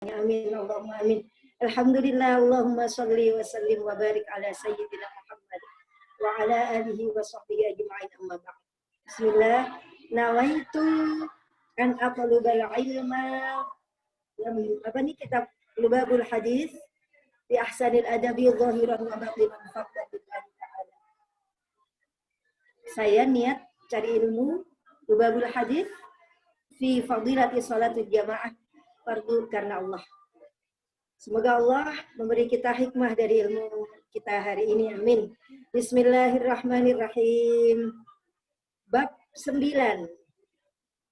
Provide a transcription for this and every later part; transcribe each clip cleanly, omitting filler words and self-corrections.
Amin, Allahumma amin. Alhamdulillah, Allahumma salli wa sallim wa barik ala sayyidina Muhammad wa ala alihi wa sahbihi ajma'in amma ba'd. Bismillah, nawaitu an atlubal ilma. Apa nih kitab Lubabul Hadis bi ahsanil adabi zahiran wa batinan faqdan billahi ta'ala. Saya niat cari ilmu Lubabul Hadis fi fadilati salatul jamaah fardu karena Allah. Semoga Allah memberi kita hikmah dari ilmu kita hari ini. Amin. Bismillahirrahmanirrahim. Bab 9.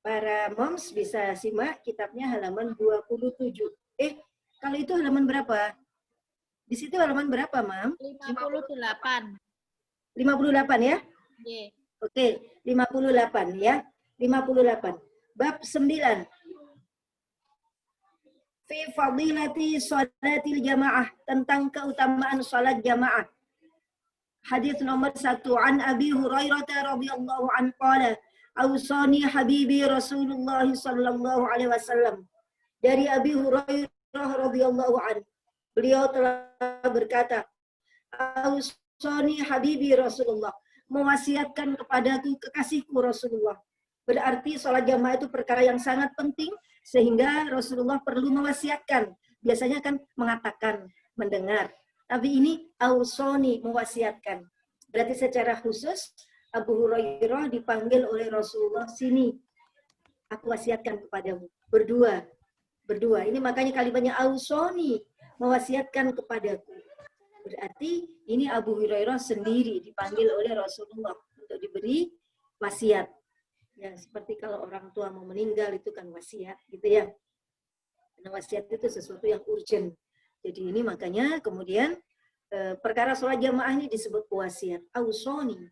Para moms bisa simak kitabnya halaman 27. Kalau itu halaman berapa? Di situ halaman berapa, Mam? 58. 58 ya? Yeah. Oke, 58 ya. 58. Bab 9. Fi fadilati salatil jamaah, tentang keutamaan salat jamaah. Hadis nomor 1 an Abi Hurairah radhiyallahu anhu qala awsani habibi Rasulullah sallallahu alaihi wasallam. Dari Abi Hurairah radhiyallahu anhu, beliau telah berkata, awsani habibi Rasulullah, mewasiatkan kepadaku kekasihku Rasulullah. Berarti salat jamaah itu perkara yang sangat penting, sehingga Rasulullah perlu mewasiatkan. Biasanya kan mengatakan, mendengar. Tapi ini ausoni, mewasiatkan. Berarti secara khusus Abu Hurairah dipanggil oleh Rasulullah, sini, aku wasiatkan kepadamu. Berdua. Ini makanya kalimatnya ausoni, mewasiatkan kepadaku. Berarti ini Abu Hurairah sendiri dipanggil oleh Rasulullah untuk diberi wasiat. Ya, seperti kalau orang tua mau meninggal itu kan wasiat, gitu ya. Karena wasiat itu sesuatu yang urgent. Jadi ini makanya kemudian perkara sholat jamaah ini disebut wasiat. Ausoni,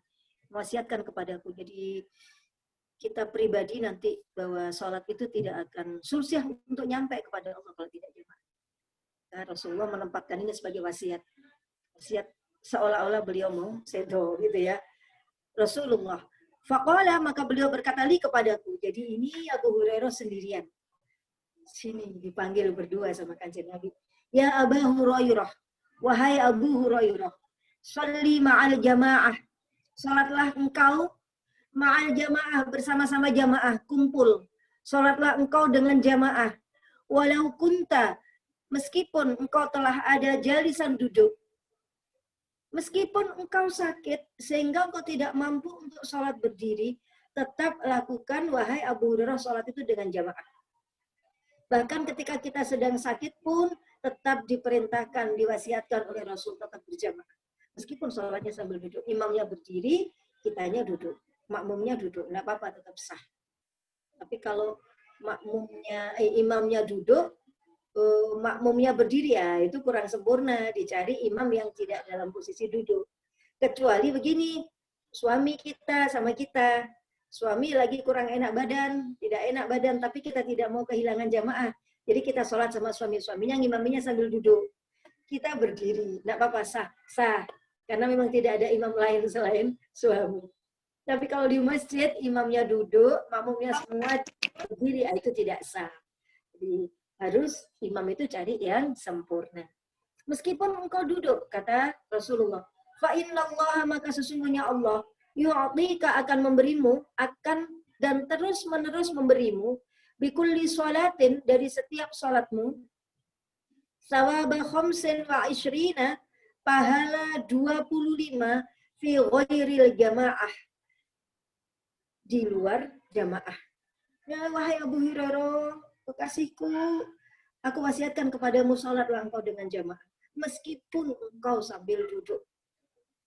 mewasiatkan kepadaku. Jadi kita pribadi nanti bahwa sholat itu tidak akan susah untuk nyampe kepada Allah kalau tidak jamaah. Nah, Rasulullah menempatkan ini sebagai wasiat. Wasiat seolah-olah beliau mau sedo, gitu ya. Rasulullah. Faqala, maka beliau berkata li kepadaku. Jadi ini Abu Hurairah sendirian. Sini dipanggil berdua sama Kanjeng Nabi. Ya Abu Hurairah, wahai Abu Hurairah, sholli ma'al jamaah. Salatlah engkau ma'al jamaah, bersama-sama jamaah, kumpul. Salatlah engkau dengan jamaah. Walau kunta, meskipun engkau telah ada jalisan duduk. Meskipun engkau sakit sehingga engkau tidak mampu untuk sholat berdiri, tetap lakukan wahai Abu Hurairah sholat itu dengan jamaah. Bahkan ketika kita sedang sakit pun tetap diperintahkan, diwasiatkan oleh Rasul tetap berjamaah. Meskipun sholatnya sambil duduk, imamnya berdiri, kitanya duduk, makmumnya duduk, nggak apa-apa, tetap sah. Tapi kalau imamnya duduk, makmumnya berdiri, ya itu kurang sempurna. Dicari imam yang tidak dalam posisi duduk. Kecuali begini, suami kita sama kita, suami lagi kurang enak badan, tidak enak badan, tapi kita tidak mau kehilangan jamaah. Jadi kita sholat sama suaminya, imamnya sambil duduk. Kita berdiri, tidak apa-apa, sah. Karena memang tidak ada imam lain selain suami. Tapi kalau di masjid, imamnya duduk, makmumnya semua berdiri, itu tidak sah. Jadi harus imam itu cari yang sempurna. Meskipun engkau duduk, kata Rasulullah, fa innallaha, maka sesungguhnya Allah yu'tika, akan memberimu, akan dan terus-menerus memberimu, bikulli sholatin, dari setiap salatmu, sawaba khamsin wa ishrina, pahala 25, fi ghairil jamaah, di luar jamaah. Ya wahai Abu Hurairah, kekasihku, aku wasiatkan kepadamu, sholatlah engkau dengan jamaah. Meskipun engkau sambil duduk.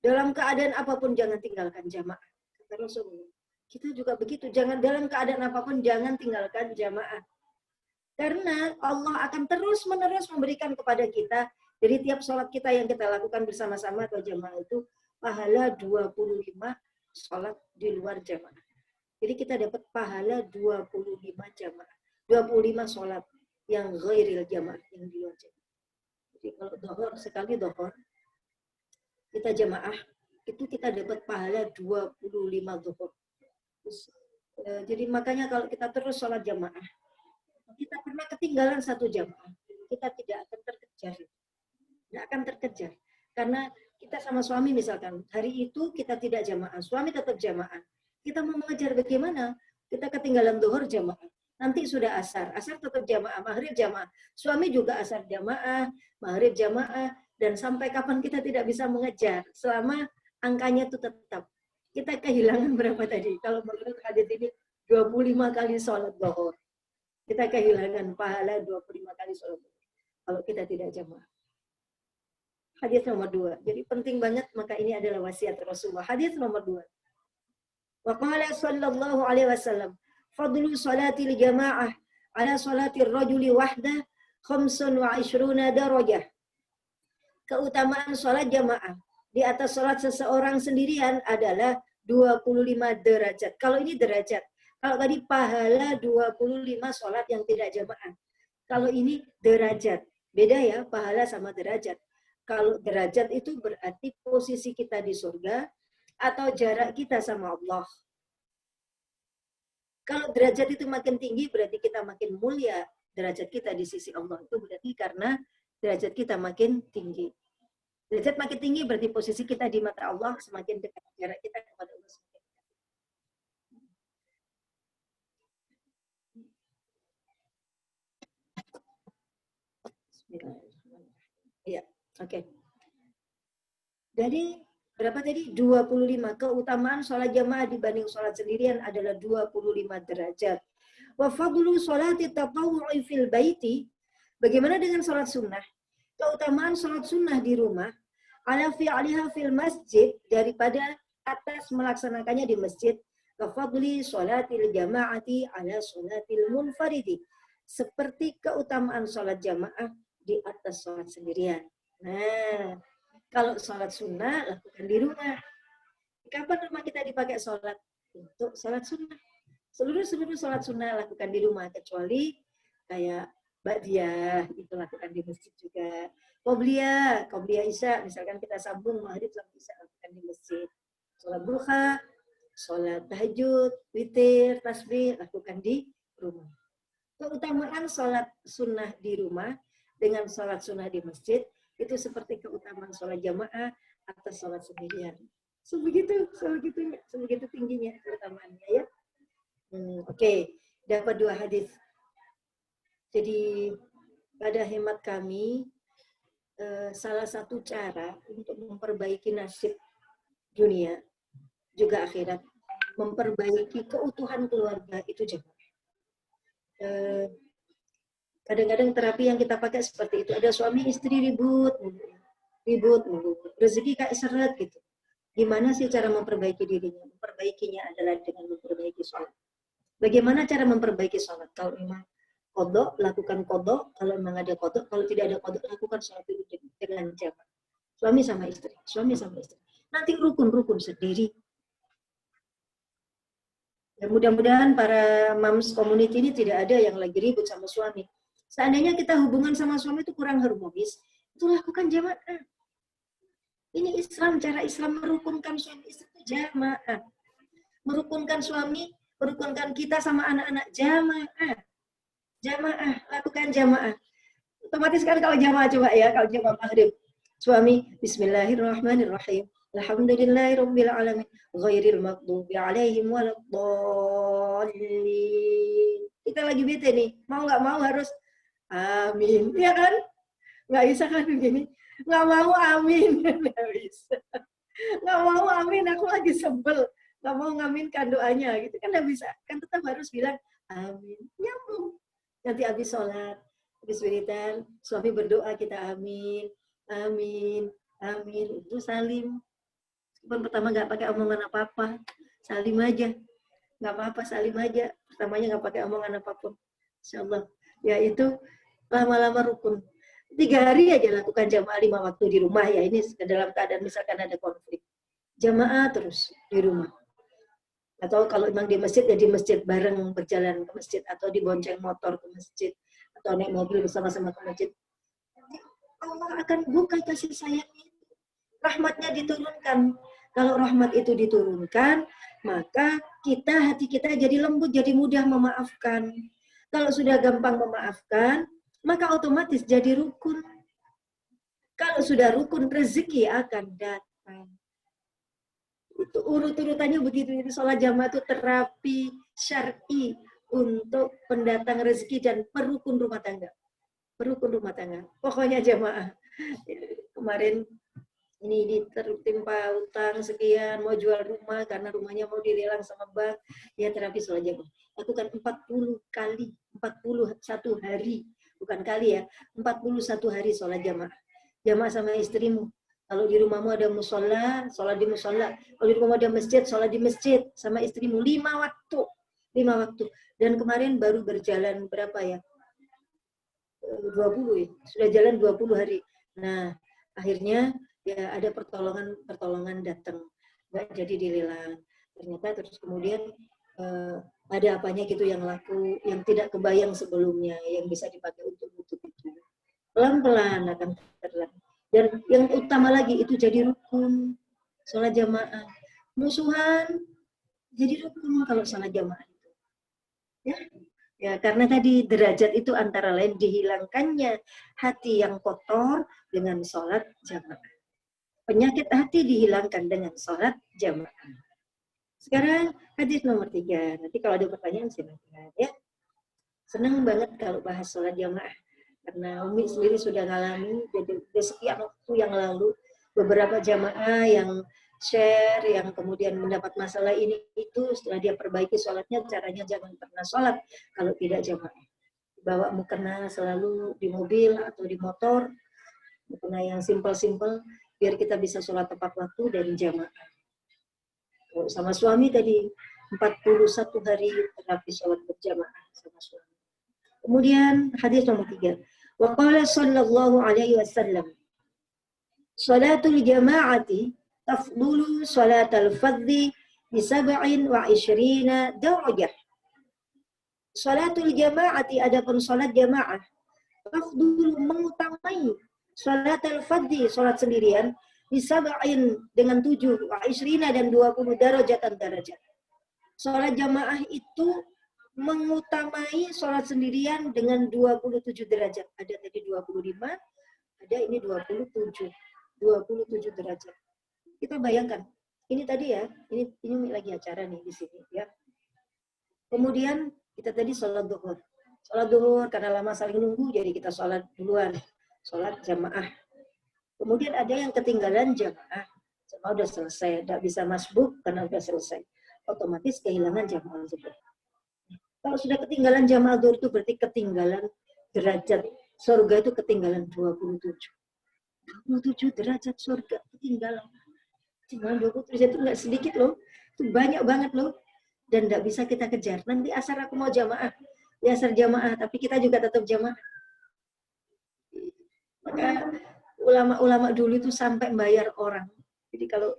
Dalam keadaan apapun jangan tinggalkan jamaah. Kata Rasulullah. Kita juga begitu. Jangan dalam keadaan apapun jangan tinggalkan jamaah. Karena Allah akan terus-menerus memberikan kepada kita dari tiap sholat kita yang kita lakukan bersama-sama atau jamaah itu pahala 25 sholat di luar jamaah. Jadi kita dapat pahala 25 jamaah. 25 sholat yang ghairil jamaah, yang di luar jamaah. Jadi kalau dohor, sekali dohor, kita jamaah, itu kita dapat pahala 25 dohor. Jadi makanya kalau kita terus sholat jamaah, kita pernah ketinggalan satu jamaah, kita tidak akan terkejar. Tidak akan terkejar. Karena kita sama suami misalkan, hari itu kita tidak jamaah, suami tetap jamaah. Kita mau mengejar bagaimana? Kita ketinggalan zuhur jamaah. Nanti sudah asar tetap jamaah, maghrib jamaah. Suami juga asar jamaah, maghrib jamaah, dan sampai kapan kita tidak bisa mengejar selama angkanya itu tetap. Kita kehilangan berapa tadi? Kalau menurut hadis ini 25 kali sholat zuhur. Kita kehilangan pahala 25 kali sholat zuhur kalau kita tidak jamaah. Hadis nomor 2. Jadi penting banget, maka ini adalah wasiat Rasulullah. Hadis nomor 2. Wa qala sallallahu alaihi wasallam, fadlu salatil jamaah ala salatir rajuli wahdah 25 darajah. Keutamaan salat jamaah di atas salat seseorang sendirian adalah 25 derajat. Kalau ini derajat. Kalau tadi pahala 25 salat yang tidak jamaah. Kalau ini derajat. Beda ya, pahala sama derajat. Kalau derajat itu berarti posisi kita di surga atau jarak kita sama Allah. Kalau derajat itu makin tinggi berarti kita makin mulia. Derajat kita di sisi Allah itu berarti karena derajat kita makin tinggi. Derajat makin tinggi berarti posisi kita di mata Allah semakin dekat, jarak kita kepada Allah semakin dekat. Iya, oke. Jadi berapa tadi? 25. Keutamaan sholat jamaah dibanding sholat sendirian adalah 25 derajat. Wa fadlu sholati tatawwu'i fil baiti. Bagaimana dengan sholat sunnah? Keutamaan sholat sunnah di rumah ala fi'aliha fil masjid daripada atas melaksanakannya di masjid. Wa fadli sholatil jama'ati ala sholatil munfaridi. Seperti keutamaan sholat jamaah di atas sholat sendirian. Nah, kalau sholat sunnah, lakukan di rumah. Kapan rumah kita dipakai sholat? Untuk sholat sunnah. Seluruh sholat sunnah lakukan di rumah. Kecuali kayak ba'diyah, itu lakukan di masjid juga. Qobliyah isya, misalkan kita sambung maghrib sampai isya, lakukan di masjid. Sholat duha, sholat tahajud, witir, tasbih, lakukan di rumah. Keutamaan sholat sunnah di rumah dengan sholat sunnah di masjid, itu seperti keutamaan sholat jamaah atas sholat sendirian. Sebegitu tingginya keutamaannya ya. Oke. Dapat 2 hadis. Jadi pada hemat kami salah satu cara untuk memperbaiki nasib dunia juga akhirat, memperbaiki keutuhan keluarga itu jamaah. Kadang-kadang terapi yang kita pakai seperti itu. Ada suami istri ribut, rezeki kayak seret gitu. Gimana sih cara memperbaiki dirinya? Memperbaikinya adalah dengan memperbaiki sholat. Bagaimana cara memperbaiki sholat? Kalau memang kodok, lakukan kodok. Kalau memang ada kodok, kalau tidak ada kodok, lakukan sholat itu dengan jamaah. Suami sama istri. Nanti rukun sendiri. Ya, mudah-mudahan para moms community ini tidak ada yang lagi ribut sama suami. Seandainya kita hubungan sama suami itu kurang harmonis, itu lakukan jamaah. Ini Islam, cara Islam merukunkan suami istri itu jamaah. Merukunkan suami, merukunkan kita sama anak-anak jamaah. Lakukan jamaah. Otomatis kan kalau jamaah coba ya, kalau jamaah maghrib. Suami, bismillahirrahmanirrahim. Alhamdulillahirabbil alamin. Ghairil maghdubi alaihim waladdallin. Kita lagi bete nih, mau nggak mau harus amin, ya kan? Nggak bisa kan begini? Nggak mau amin, nggak bisa. Nggak mau amin, aku lagi sebel. Nggak mau ngaminkan doanya, gitu kan nggak bisa. Kan tetap harus bilang amin, nyambung. Nanti habis sholat, habis wiridan, suami berdoa kita amin, itu salim. Pertama nggak pakai omongan apa-apa, salim aja. Nggak apa-apa, salim aja. Pertamanya nggak pakai omongan apapun. Insyaallah. Ya itu lama-lama rukun. 3 hari aja lakukan jamaah 5 waktu di rumah ya. Ini dalam keadaan misalkan ada konflik. Jamaah terus di rumah. Atau kalau memang di masjid, ya di masjid bareng berjalan ke masjid. Atau dibonceng motor ke masjid. Atau naik mobil bersama-sama ke masjid. Allah akan buka kasih sayangnya. Rahmatnya diturunkan. Kalau rahmat itu diturunkan, maka hati kita jadi lembut, jadi mudah memaafkan. Kalau sudah gampang memaafkan, maka otomatis jadi rukun. Kalau sudah rukun, rezeki akan datang. Itu urut-urutannya begitu. Ini sholat jamaah itu terapi syar'i untuk pendatang rezeki dan perukun rumah tangga. Perukun rumah tangga. Pokoknya jamaah. Kemarin ini tertimpa utang sekian, mau jual rumah karena rumahnya mau dilelang sama bank, ya terapi sholat jamaah. Lakukan 40 kali, 41 hari, bukan kali ya, 41 hari sholat jamaah. Jamaah sama istrimu. Kalau di rumahmu ada musola, sholat di musola. Kalau di rumahmu ada masjid, sholat di masjid sama istrimu 5 waktu. 5 waktu. Dan kemarin baru berjalan berapa ya? 20 ya. Sudah jalan 20 hari. Nah, akhirnya ya ada pertolongan datang. Nggak jadi dilelang. Ternyata terus kemudian ada apanya gitu yang laku, yang tidak kebayang sebelumnya, yang bisa dipakai untuk itu. Pelan-pelan akan terang. Dan yang utama lagi itu jadi rukun. Sholat jamaah. Musuhan jadi rukun kalau sholat jamaah itu. Ya, karena tadi derajat itu antara lain dihilangkannya hati yang kotor dengan sholat jamaah. Penyakit hati dihilangkan dengan sholat jamaah. Sekarang hadis nomor 3. Nanti kalau ada pertanyaan silakan ya. Senang banget kalau bahas sholat jamaah. Karena Umi sendiri sudah ngalami jadi sekian waktu yang lalu beberapa jamaah yang share yang kemudian mendapat masalah ini itu setelah dia perbaiki sholatnya caranya jangan pernah sholat kalau tidak jamaah. Bawa mukena selalu di mobil atau di motor, mukena yang simple-simple biar kita bisa sholat tepat waktu dan jamaah. Sama suami tadi 41 hari terapi sholat berjamaah sama suami. Kemudian hadis nomor 3. Wa qala sallallahu alaihi wasallam, salatul jama'ati tafdulu salatal fardhi bi 27 darajah. Salatul jama'ati, adapun salat jamaah, tafdulu mengutamai salatul fardhi, salat sendirian, bi 7 dengan 7 wa 20 dan 20 derajat. Salat jamaah itu mengutamai sholat sendirian dengan 27 derajat. Ada tadi 25, ada ini 27 derajat. Kita bayangkan, ini tadi ya, ini lagi acara nih di sini ya. Kemudian kita tadi sholat duhur. Sholat duhur karena lama saling nunggu, jadi kita sholat duluan. Sholat jamaah. Kemudian ada yang ketinggalan jamaah. Jamaah udah selesai, tidak bisa masbuk karena udah selesai. Otomatis kehilangan jamaah juga. Kalau sudah ketinggalan jamaah zuhur itu berarti ketinggalan derajat surga itu ketinggalan 27 derajat surga ketinggalan 27 derajat itu nggak sedikit loh, itu banyak banget loh, dan nggak bisa kita kejar. Nanti asar aku mau jamaah, ya asar jamaah, tapi kita juga tetap jamaah. Maka ulama-ulama dulu itu sampai bayar orang. Jadi kalau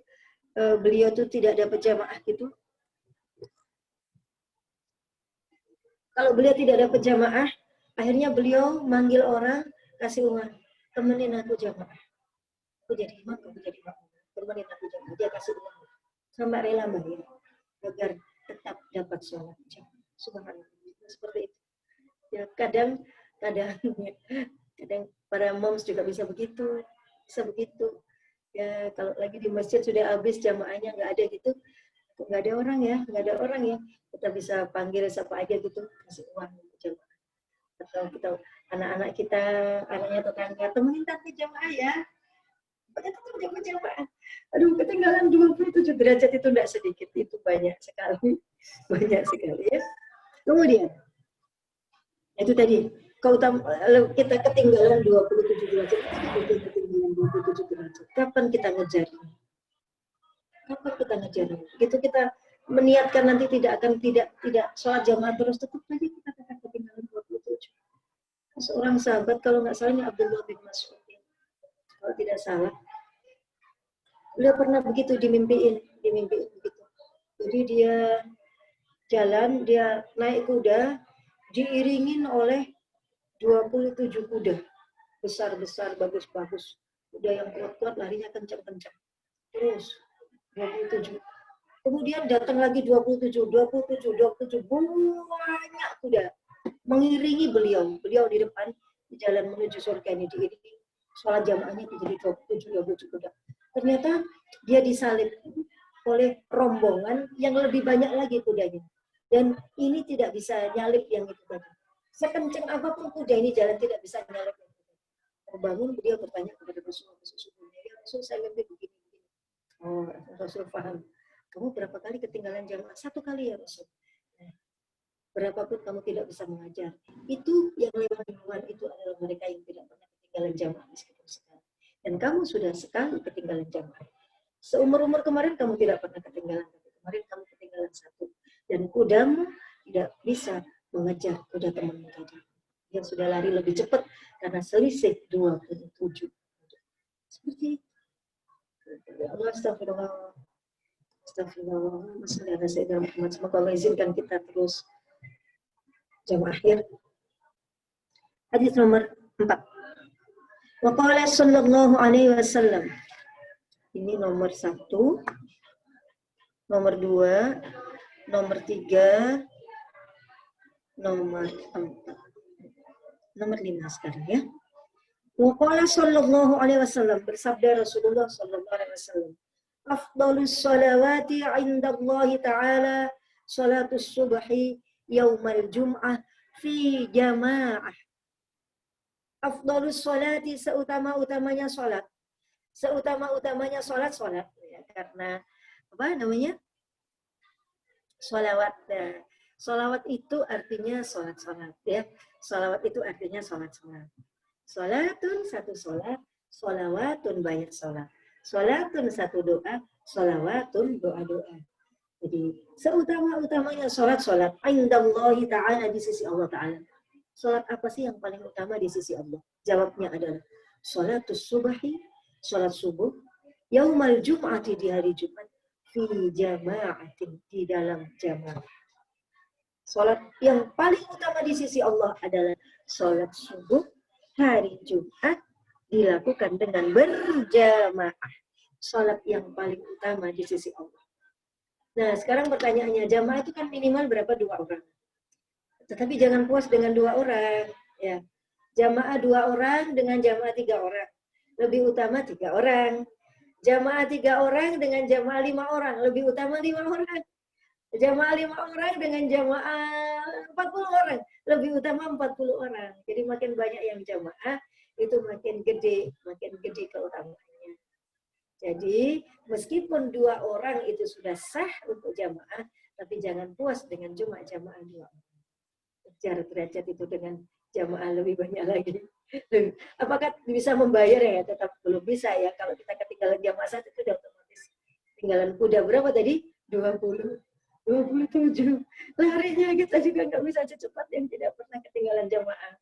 beliau tuh tidak dapat jamaah gitu, kalau beliau tidak dapat jamaah, akhirnya beliau manggil orang, kasih uang, temenin aku jamaah. Aku jadi imam, aku jadi makmum. Temenin aku jamaah, dia kasih uang. Sampai rela bayar, agar tetap dapat sholat jamaah. Subhanallah. Seperti itu. Ya, kadang para moms juga bisa begitu. Ya, kalau lagi di masjid sudah habis jamaahnya nggak ada gitu, nggak ada orang ya, kita bisa panggil siapa aja gitu, kasih uang jamaah. Atau kita anak-anak kita, anaknya tetangga, temenin tante jamaah ya, tetap jamaah. Aduh, ketinggalan 27 derajat itu enggak sedikit, itu banyak sekali ya. Kemudian itu tadi kalau kita ketinggalan 27 derajat, kapan kita ngejar? Itu kita meniatkan nanti tidak sholat jamaah terus, tetap lagi kita akan ketinggalan 27. Seorang sahabat, kalau nggak salah ini Abdullah bin Mas'ud, kalau tidak salah, beliau pernah begitu dimimpiin begitu. Jadi dia jalan, dia naik kuda, diiringin oleh 27 kuda besar-besar, bagus-bagus, kuda yang kuat-kuat, larinya kencang-kencang. Terus 27. Kemudian datang lagi 27, banyak kuda mengiringi beliau di depan, di jalan menuju surga ini diiringi sholat jamaahnya menjadi 27 kuda. Ternyata dia disalib oleh rombongan yang lebih banyak lagi kudanya. Dan ini tidak bisa nyalip yang itu tadi. Sekencang apapun kuda ini jalan tidak bisa nyalip yang itu. Terbangun beliau bertanya kepada Rasulullah sesungguhnya, ya Rasul saya mimpi begini. Oh, Rasul paham. Kamu berapa kali ketinggalan jamaah? 1 kali ya Rasul. Berapapun kamu tidak bisa mengajar. Itu yang lewat duluan itu adalah mereka yang tidak pernah ketinggalan jamaah meskipun sekali. Dan kamu sudah sekali ketinggalan jamaah. Seumur-umur kemarin kamu tidak pernah ketinggalan, tapi kemarin kamu ketinggalan 1. Dan kudamu tidak bisa mengejar kuda temanmu tadi. Yang sudah lari lebih cepat karena selisih 27. Seperti itu. Allah astagfirullah. Astagfirullah. Semoga Allah izinkan kita terus jam akhir. Hadis nomor 4. Wa qala sallallahu alaihi wasallam. Ini nomor 1, nomor 2, nomor 3, nomor 4. Nomor 5 sekarang ya. Wa qala sallallahu alaihi wasallam, bersabda Rasulullah sallallahu alaihi wasallam, afdhalus salawati 'inda Allah ta'ala salatus subhi yaumal jum'ah fi jamaah. Afdhalus salati, seutama-utamanya salat. Seutama-utamanya salat ya, karena apa namanya? Sholawat. Sholawat itu artinya salat ya. Sholawat itu artinya salat. Sholatun satu sholat, sholawatun banyak sholat. Sholatun satu doa, sholawatun doa-doa. Jadi seutama-utamanya sholat indallahi ta'ala, di sisi Allah Ta'ala. Sholat apa sih yang paling utama di sisi Allah? Jawabnya adalah sholatus subahi, sholat subuh, yaumal jum'ati, di hari Jumat, fi jama'atin, di dalam jamaah. Sholat yang paling utama di sisi Allah adalah sholat subuh hari Jumat dilakukan dengan berjamaah. Sholat yang paling utama di sisi Allah. Nah, sekarang pertanyaannya, jamaah itu kan minimal berapa? 2 orang. Tetapi jangan puas dengan 2 orang. Ya. Jamaah 2 orang dengan jamaah 3 orang. Lebih utama 3 orang. Jamaah 3 orang dengan jamaah 5 orang. Lebih utama 5 orang. Jamaah 5 orang dengan jamaah 40 orang. Lebih utama 40 orang. Jadi makin banyak yang jamaah, itu makin gede keutamaannya. Jadi meskipun 2 orang itu sudah sah untuk jamaah, tapi jangan puas dengan cuma jamaah 2 orang. Kejar derajat itu dengan jamaah lebih banyak lagi. Apakah bisa membayar ya? Tetap belum bisa ya. Kalau kita ketinggalan jamaah 1 itu sudah otomatis. Tinggalan kuda berapa tadi? 27. Larinya kita juga nggak bisa secepat yang tidak pernah ketinggalan jamaah.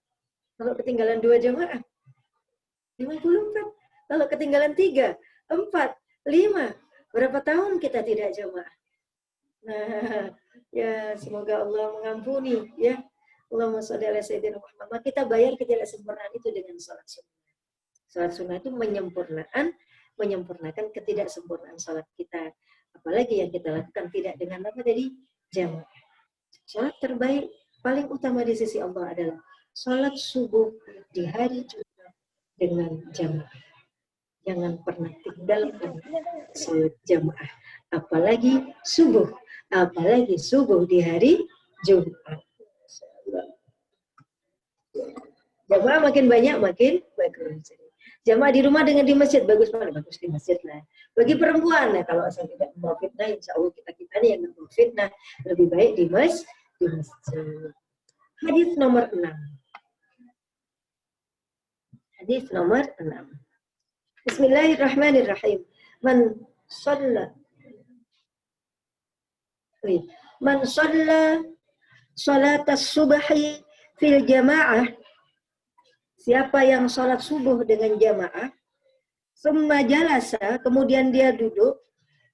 Kalau ketinggalan 2 jamaah, 54. Kalau ketinggalan 3, 4, 5. Berapa tahun kita tidak jamaah? Nah, ya semoga Allah mengampuni ya. Allahumma sholli ala sayyidina Muhammad. Kita bayar ketidaksempurnaan itu dengan sholat sunnah. Sholat sunnah itu menyempurnakan ketidaksempurnaan sholat kita. Apalagi yang kita lakukan tidak dengan apa tadi? Jamaah. Sholat terbaik paling utama di sisi Allah adalah sholat subuh di hari Jumat dengan jamaah. Jangan pernah tinggalkan sholat jamaah. Apalagi subuh di hari Jumat. Jamaah makin banyak makin bagus. Jamaah di rumah dengan di masjid bagus di masjid lah. Bagi perempuan, nah kalau asal tidak membawa fitnah, insya Allah kita nih yang membawa fitnah, lebih baik di masjid. Hadis nomor 6. Hadis nomor 6. Bismillahirrahmanirrahim. Man shalla salat as-subhi fil jamaah, siapa yang sholat subuh dengan jamaah, summa jalasa, kemudian dia duduk,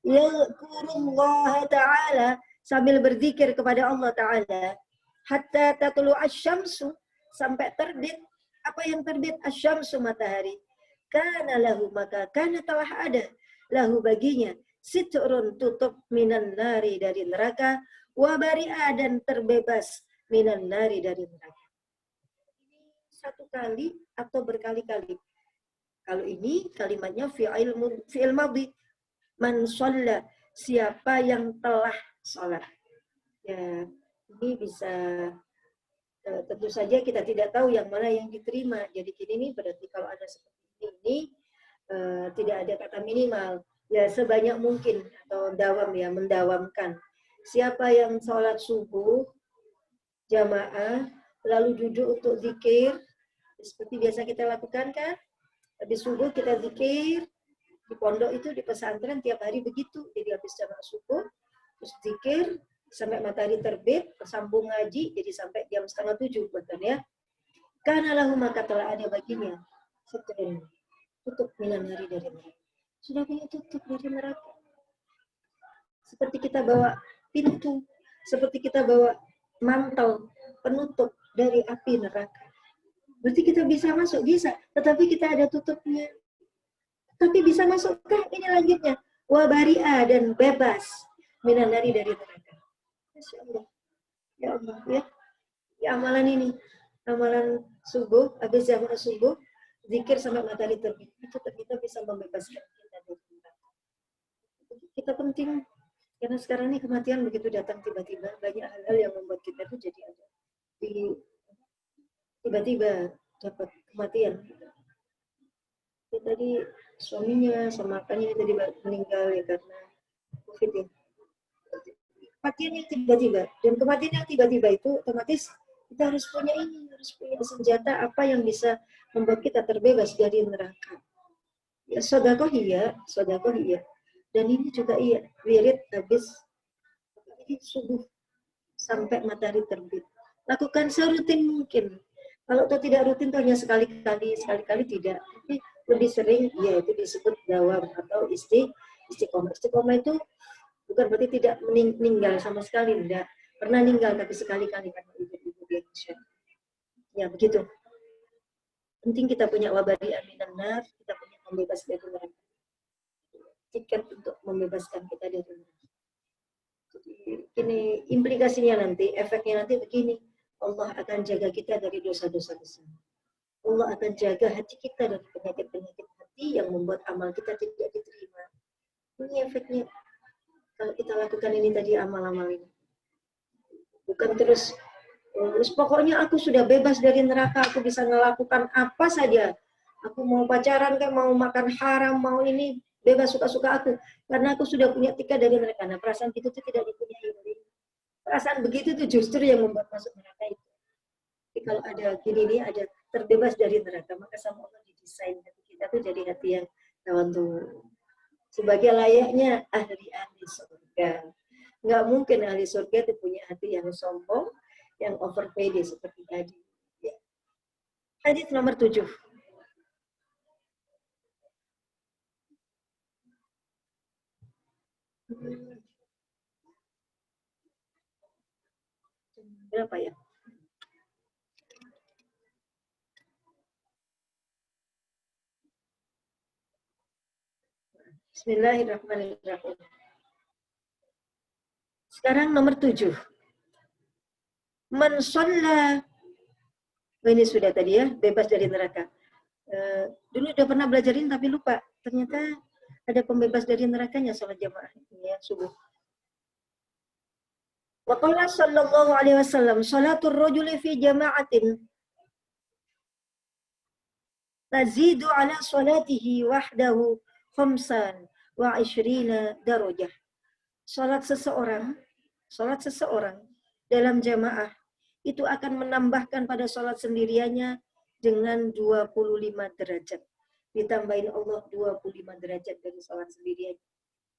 yadhkurullah ta'ala, sambil berzikir kepada Allah Ta'ala, hatta tatlu asy-syamsu, sampai terbit. Apa yang terbit? Asy-syamsu, matahari. Kana lahu, maka kana telah ada lahu baginya sitrun, tutup, minan nari, dari neraka, wa bari'a, dan terbebas, minan nari, dari neraka. satu kali atau berkali-kali. Kalau ini kalimatnya fi'il madhi. Man shalla, siapa yang telah sholat. Ya, ini bisa tentu saja kita tidak tahu yang mana yang diterima. Jadi ini berarti kalau ada seperti ini tidak ada kata minimal. Ya sebanyak mungkin atau dawam ya, mendawamkan. Siapa yang sholat subuh jamaah lalu duduk untuk zikir seperti biasa kita lakukan kan? Habis subuh kita zikir. Di pondok itu di pesantren tiap hari begitu. Jadi habis jamaah subuh terus zikir sampai matahari terbit, sambung ngaji jadi sampai jam 6:30 bahkan ya. Karena lahu maka telah ada baginya setren tutup minan hari dari neraka. Sudah punya tutup dari neraka. Seperti kita bawa pintu, seperti kita bawa mantel penutup dari api neraka. Berarti kita bisa masuk, bisa, tetapi kita ada tutupnya. Tapi bisa masukkah? Ini lanjutnya. Wabari'a dan bebas minan dari neraka. Masya Allah. Ya Allah, ya. Ya amalan ini. Amalan subuh, habis jamaah subuh, zikir sampai matahari terbit. Itu ternyata bisa membebaskan kita dari neraka. Kita penting, karena sekarang ini kematian begitu datang tiba-tiba. Banyak hal-hal yang membuat kita itu jadi ada. Tiba-tiba dapat kematian. Tadi suaminya sama anaknya tadi meninggal ya karena COVID ya. Kematian yang tiba-tiba dan kematian yang tiba-tiba itu otomatis kita harus punya senjata apa yang bisa membuat kita terbebas dari neraka. Ya sedekah iya. Dan ini juga iya, wirid habis subuh sampai matahari terbit. Lakukan serutin mungkin. Kalau itu tidak rutin itu hanya sekali-kali tidak. Tapi lebih sering ya itu disebut dawam atau istiqomah. Istiqomah itu bukan berarti tidak meninggal sama sekali, tidak. Pernah meninggal tapi sekali-kali karena ibu dia. Ya begitu. Penting kita punya wabari aminan nar, kita punya membebas dari neraka. Tiket untuk membebaskan kita dari neraka. Ini implikasinya nanti, efeknya nanti begini. Allah akan jaga kita dari dosa-dosa besar. Allah akan jaga hati kita dari penyakit-penyakit hati yang membuat amal kita tidak diterima. Ini efeknya. Kalau kita lakukan ini tadi amal-amal ini. Bukan terus pokoknya aku sudah bebas dari neraka, aku bisa melakukan apa saja. Aku mau pacaran, kan mau makan haram, mau ini, bebas suka-suka aku. Karena aku sudah punya tiket dari neraka. Nah, perasaan itu tidak dipunyai. Perasaan begitu itu justru yang membuat masuk neraka itu. Jadi kalau ada gini ada terbebas dari neraka, maka sama Allah didesain hati kita tuh jadi hati yang tawadhu. Sebagai layaknya ahli surga. Nggak mungkin ahli surga itu punya hati yang sombong, yang overpede seperti tadi. Ya. Hadis nomor 7. Berapa ya? Bismillahirrahmanirrahim. Sekarang nomor 7. Man shalla. Ini sudah tadi ya, bebas dari neraka. Dulu udah pernah belajarin tapi lupa. Ternyata ada pembebas dari nerakanya sholat jamaah ya, subuh. Wa qala sallallahu alaihi wasallam, salatul rajuli fi jama'atin tazidu ala salatihi wahdahu khamsan wa 20 darajah. Salat seseorang dalam jamaah itu akan menambahkan pada salat sendiriannya dengan 25 derajat. Ditambahin Allah 25 derajat dari salat sendirian.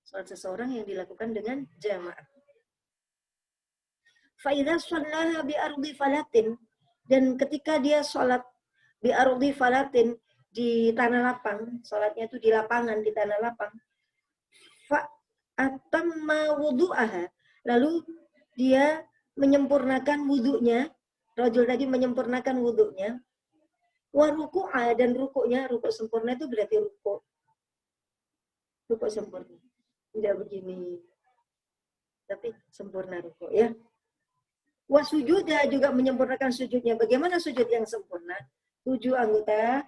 Salat seseorang yang dilakukan dengan jamaah. Fa'idha shallaha bi ardi falatin, dan ketika dia salat bi ardi falatin di tanah lapang, salatnya itu di lapangan, di tanah lapang. Atamma wudu'aha, lalu dia menyempurnakan wudunya, rajul tadi menyempurnakan wudunya, wa ruku'a, dan rukuknya, rukuk sempurna itu berarti rukuk sempurna, tidak begini, tapi sempurna rukuk ya. Wa sujuda, juga menyempurnakan sujudnya. Bagaimana sujud yang sempurna? 7 anggota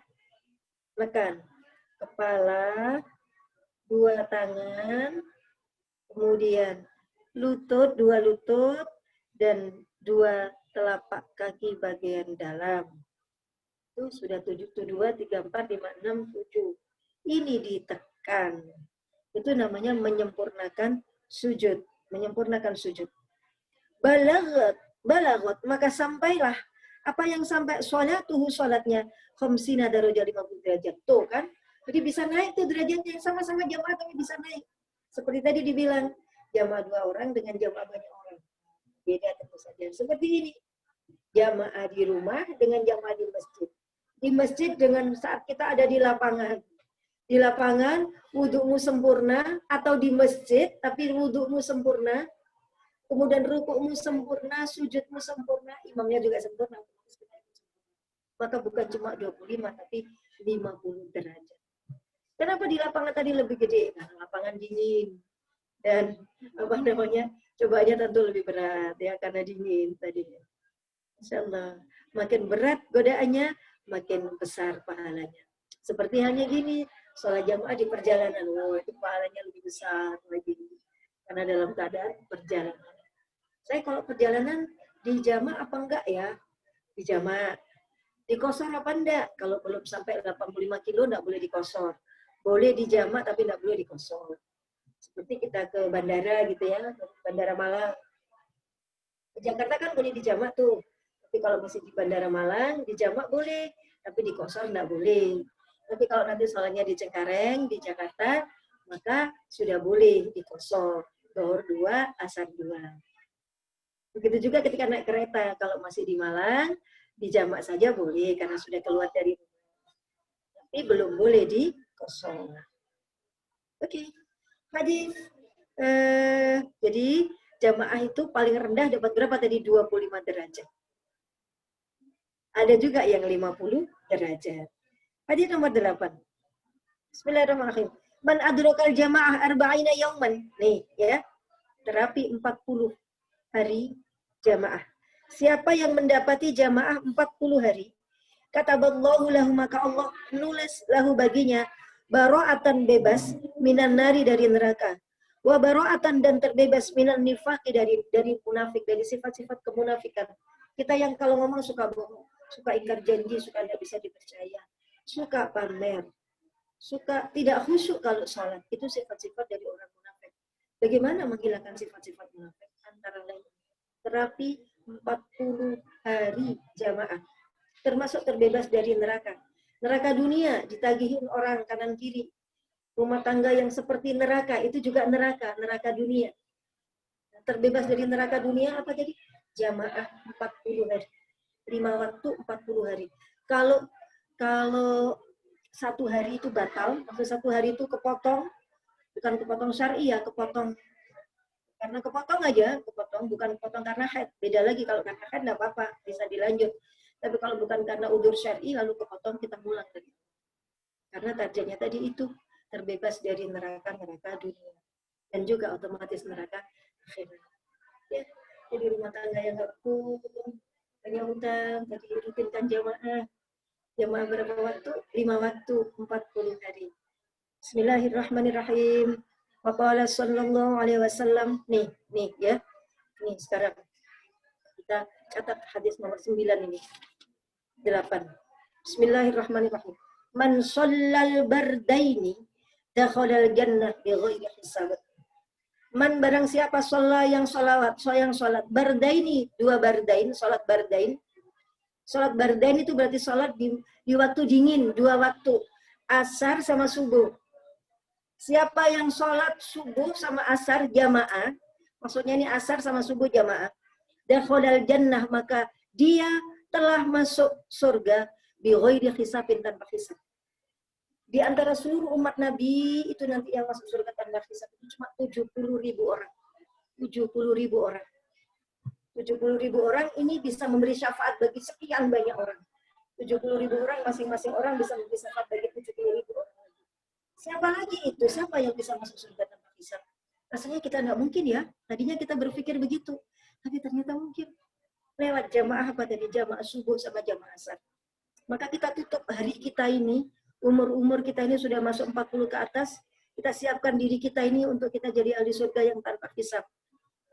makan. Kepala, 2 tangan, kemudian lutut, 2 lutut, dan 2 telapak kaki bagian dalam. Itu sudah 7, 2, 3, 4, 5, 6, 7. Ini ditekan. Itu namanya menyempurnakan sujud. Menyempurnakan sujud. Balagot, maka sampailah. Apa yang sampai sholatuhu, sholatnya khamsina darajah 50 derajat. Tuh kan. Jadi bisa naik tuh derajatnya. Sama-sama jamaah tapi bisa naik. Seperti tadi dibilang, jamaah 2 orang dengan jamaah banyak orang. Beda tentu saja. Seperti ini. Jamaah di rumah dengan jamaah di masjid. Di masjid dengan saat kita ada di lapangan. Di lapangan, wudhumu sempurna. Atau di masjid, tapi wudhumu sempurna. Kemudian rukukmu sempurna, sujudmu sempurna, imamnya juga sempurna. Maka bukan cuma 25, tapi 50 derajat. Kenapa di lapangan tadi lebih gede? Karena lapangan dingin. Dan cobanya tentu lebih berat ya, karena dingin tadinya. Insyaallah, makin berat godaannya, makin besar pahalanya. Seperti halnya gini, sholat jamaah di perjalanan, itu pahalanya lebih besar lagi. Karena dalam keadaan perjalanan. Saya kalau perjalanan di jamaah apa enggak ya? Di jamaah. Di kosor apa enggak? Kalau belum sampai 85 kilo enggak boleh di kosor. Boleh di jamaah tapi enggak boleh di kosor. Seperti kita ke bandara gitu ya, ke Bandara Malang. Ke Jakarta kan boleh di jamaah tuh. Tapi kalau masih di Bandara Malang, di jamaah boleh. Tapi di kosor enggak boleh. Tapi kalau nanti sholatnya di Cengkareng, di Jakarta, maka sudah boleh di kosor. Zuhur 2, asar 2. Begitu juga ketika naik kereta, kalau masih di Malang, di jamak saja boleh karena sudah keluar dari rumah. Tapi belum boleh di kosong. Oke. Hadis. Jadi jamaah itu paling rendah dapat berapa tadi? 25 derajat. Ada juga yang 50 derajat. Hadis nomor 8. Bismillahirrahmanirrahim. Man adrokal jamaah arba'ina yauman. Nih ya. Terapi 40 hari jamaah. Siapa yang mendapati jamaah 40 hari, kataballahu lahu, maka Allah nulis lahu baginya bara'atan bebas minan nari dari neraka. Wa bara'atan dan terbebas minan nifaqi dari munafik, dari sifat-sifat kemunafikan. Kita yang kalau ngomong suka bohong, suka ingkar janji, suka tidak bisa dipercaya, suka pamer, suka tidak khusyuk kalau sholat. Itu sifat-sifat dari orang munafik. Bagaimana menghilangkan sifat-sifat munafik? Antara lain terapi 40 hari jamaah, termasuk terbebas dari neraka. Neraka dunia ditagihin orang kanan kiri. Rumah tangga yang seperti neraka itu juga neraka dunia. Terbebas dari neraka dunia apa jadi? Jamaah 40 hari. 5 waktu 40 hari. Kalau satu hari itu batal, maksud satu hari itu kepotong, bukan kepotong syar'i ya, kepotong karena kepotong aja, bukan kepotong karena haid. Beda lagi, kalau karena haid enggak apa-apa, bisa dilanjut. Tapi kalau bukan karena udzur syar'i lalu kepotong, kita pulang lagi. Karena targetnya tadi itu terbebas dari neraka dunia dan juga otomatis neraka akhirat. Ya, jadi rumah tangga yang enggak rukun, banyak utang, tadi rutinkan jamaah. Jamaah berapa waktu? 5 waktu, 40 hari. Bismillahirrahmanirrahim. Waqala sallallahu alaihi wasallam. Nih ya. Nih sekarang kita catat hadis nomor 9 ini. 8. Bismillahirrahmanirrahim. Man shallal bardaini dakhalal jannah bighairi hisab. Man barang siapa yang salat bardaini, 2 bardain, salat bardain. Salat bardain itu berarti salat di waktu dingin, 2 waktu. Asar sama subuh. Siapa yang sholat subuh sama asar jamaah, maksudnya ini asar sama subuh jamaah, dakhalal jannah, maka dia telah masuk surga bi ghairi hisabin, tanpa hisab. Di antara seluruh umat Nabi itu nanti yang masuk surga tanpa hisab itu cuma 70.000 orang. 70.000 orang. 70.000 orang ini bisa memberi syafaat bagi sekian banyak orang. 70.000 orang, masing-masing orang bisa memberi syafaat bagi 70.000 orang. Siapa lagi itu? Siapa yang bisa masuk surga tanpa hisab? Rasanya kita nggak mungkin ya. Tadinya kita berpikir begitu. Tapi ternyata mungkin. Lewat jamaah apa tadi? Jamaah subuh sama jamaah asar. Maka kita tutup hari kita ini, umur kita ini sudah masuk 40 ke atas, kita siapkan diri kita ini untuk kita jadi ahli surga yang tanpa hisab.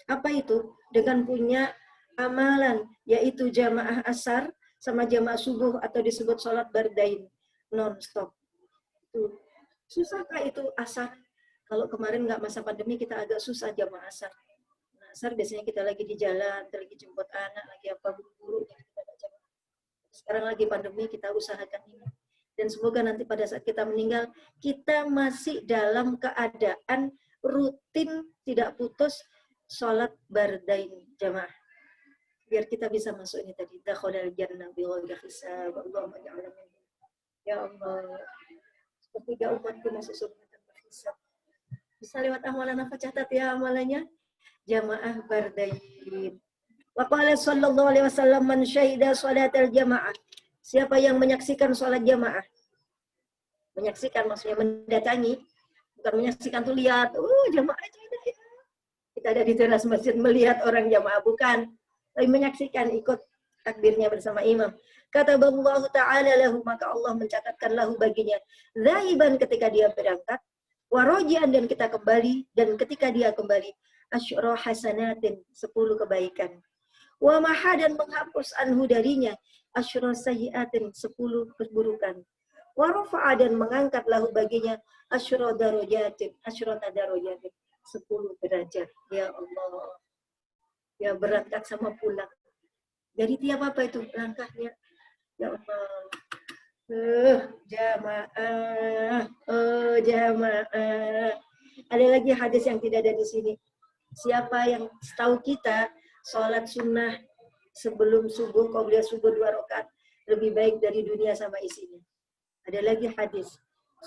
Apa itu? Dengan punya amalan, yaitu jamaah asar sama jamaah subuh atau disebut sholat bardain non-stop. Susahkah itu asar? Kalau kemarin nggak masa pandemi kita agak susah jamaah asar. Nah, asar biasanya kita lagi di jalan, kita lagi jemput anak, lagi apa buru-buru, kita ada jamaah. Sekarang lagi pandemi kita usahakan ini. Dan semoga nanti pada saat kita meninggal, kita masih dalam keadaan rutin, tidak putus, sholat bardain jamaah. Biar kita bisa masuk ini tadi. Dakhalal jannah bighairi hisab. Allahumma ja'alna minhum. Ya Allah. Sepertiga umatku masuk surga tanpa hisab. Bisa lewat amalan apa? Catat ya amalannya. Jamaah bardain. Wa qala sallallahu alaihi wasallam man syahida sholatal jamaah. Siapa yang menyaksikan sholat jamaah? Menyaksikan maksudnya mendatangi, bukan menyaksikan tuh lihat, jamaah aja ya. Kita ada di teras masjid melihat orang jamaah, bukan. Tapi menyaksikan, ikut takbirnya bersama imam. Kata Allah Ta'ala lahu, maka Allah mencatatkan lahu baginya. Zaiban ketika dia berangkat, warojian dan kita kembali, dan ketika dia kembali, asyra hasanatin, 10 kebaikan. Wa maha dan menghapus anhu darinya, asyra sayyiatin, 10 keburukan. Wa rafa'a dan mengangkat lahu baginya, asyra darajatin, 10 derajat. Ya Allah. Ya berangkat sama pulang. Jadi tiap apa itu langkahnya? Ya Allah. Jamaah. Ada lagi hadis yang tidak ada di sini. Siapa yang setahu kita sholat sunnah sebelum subuh, qobliyah subuh 2 rakaat lebih baik dari dunia sama isinya. Ada lagi hadis.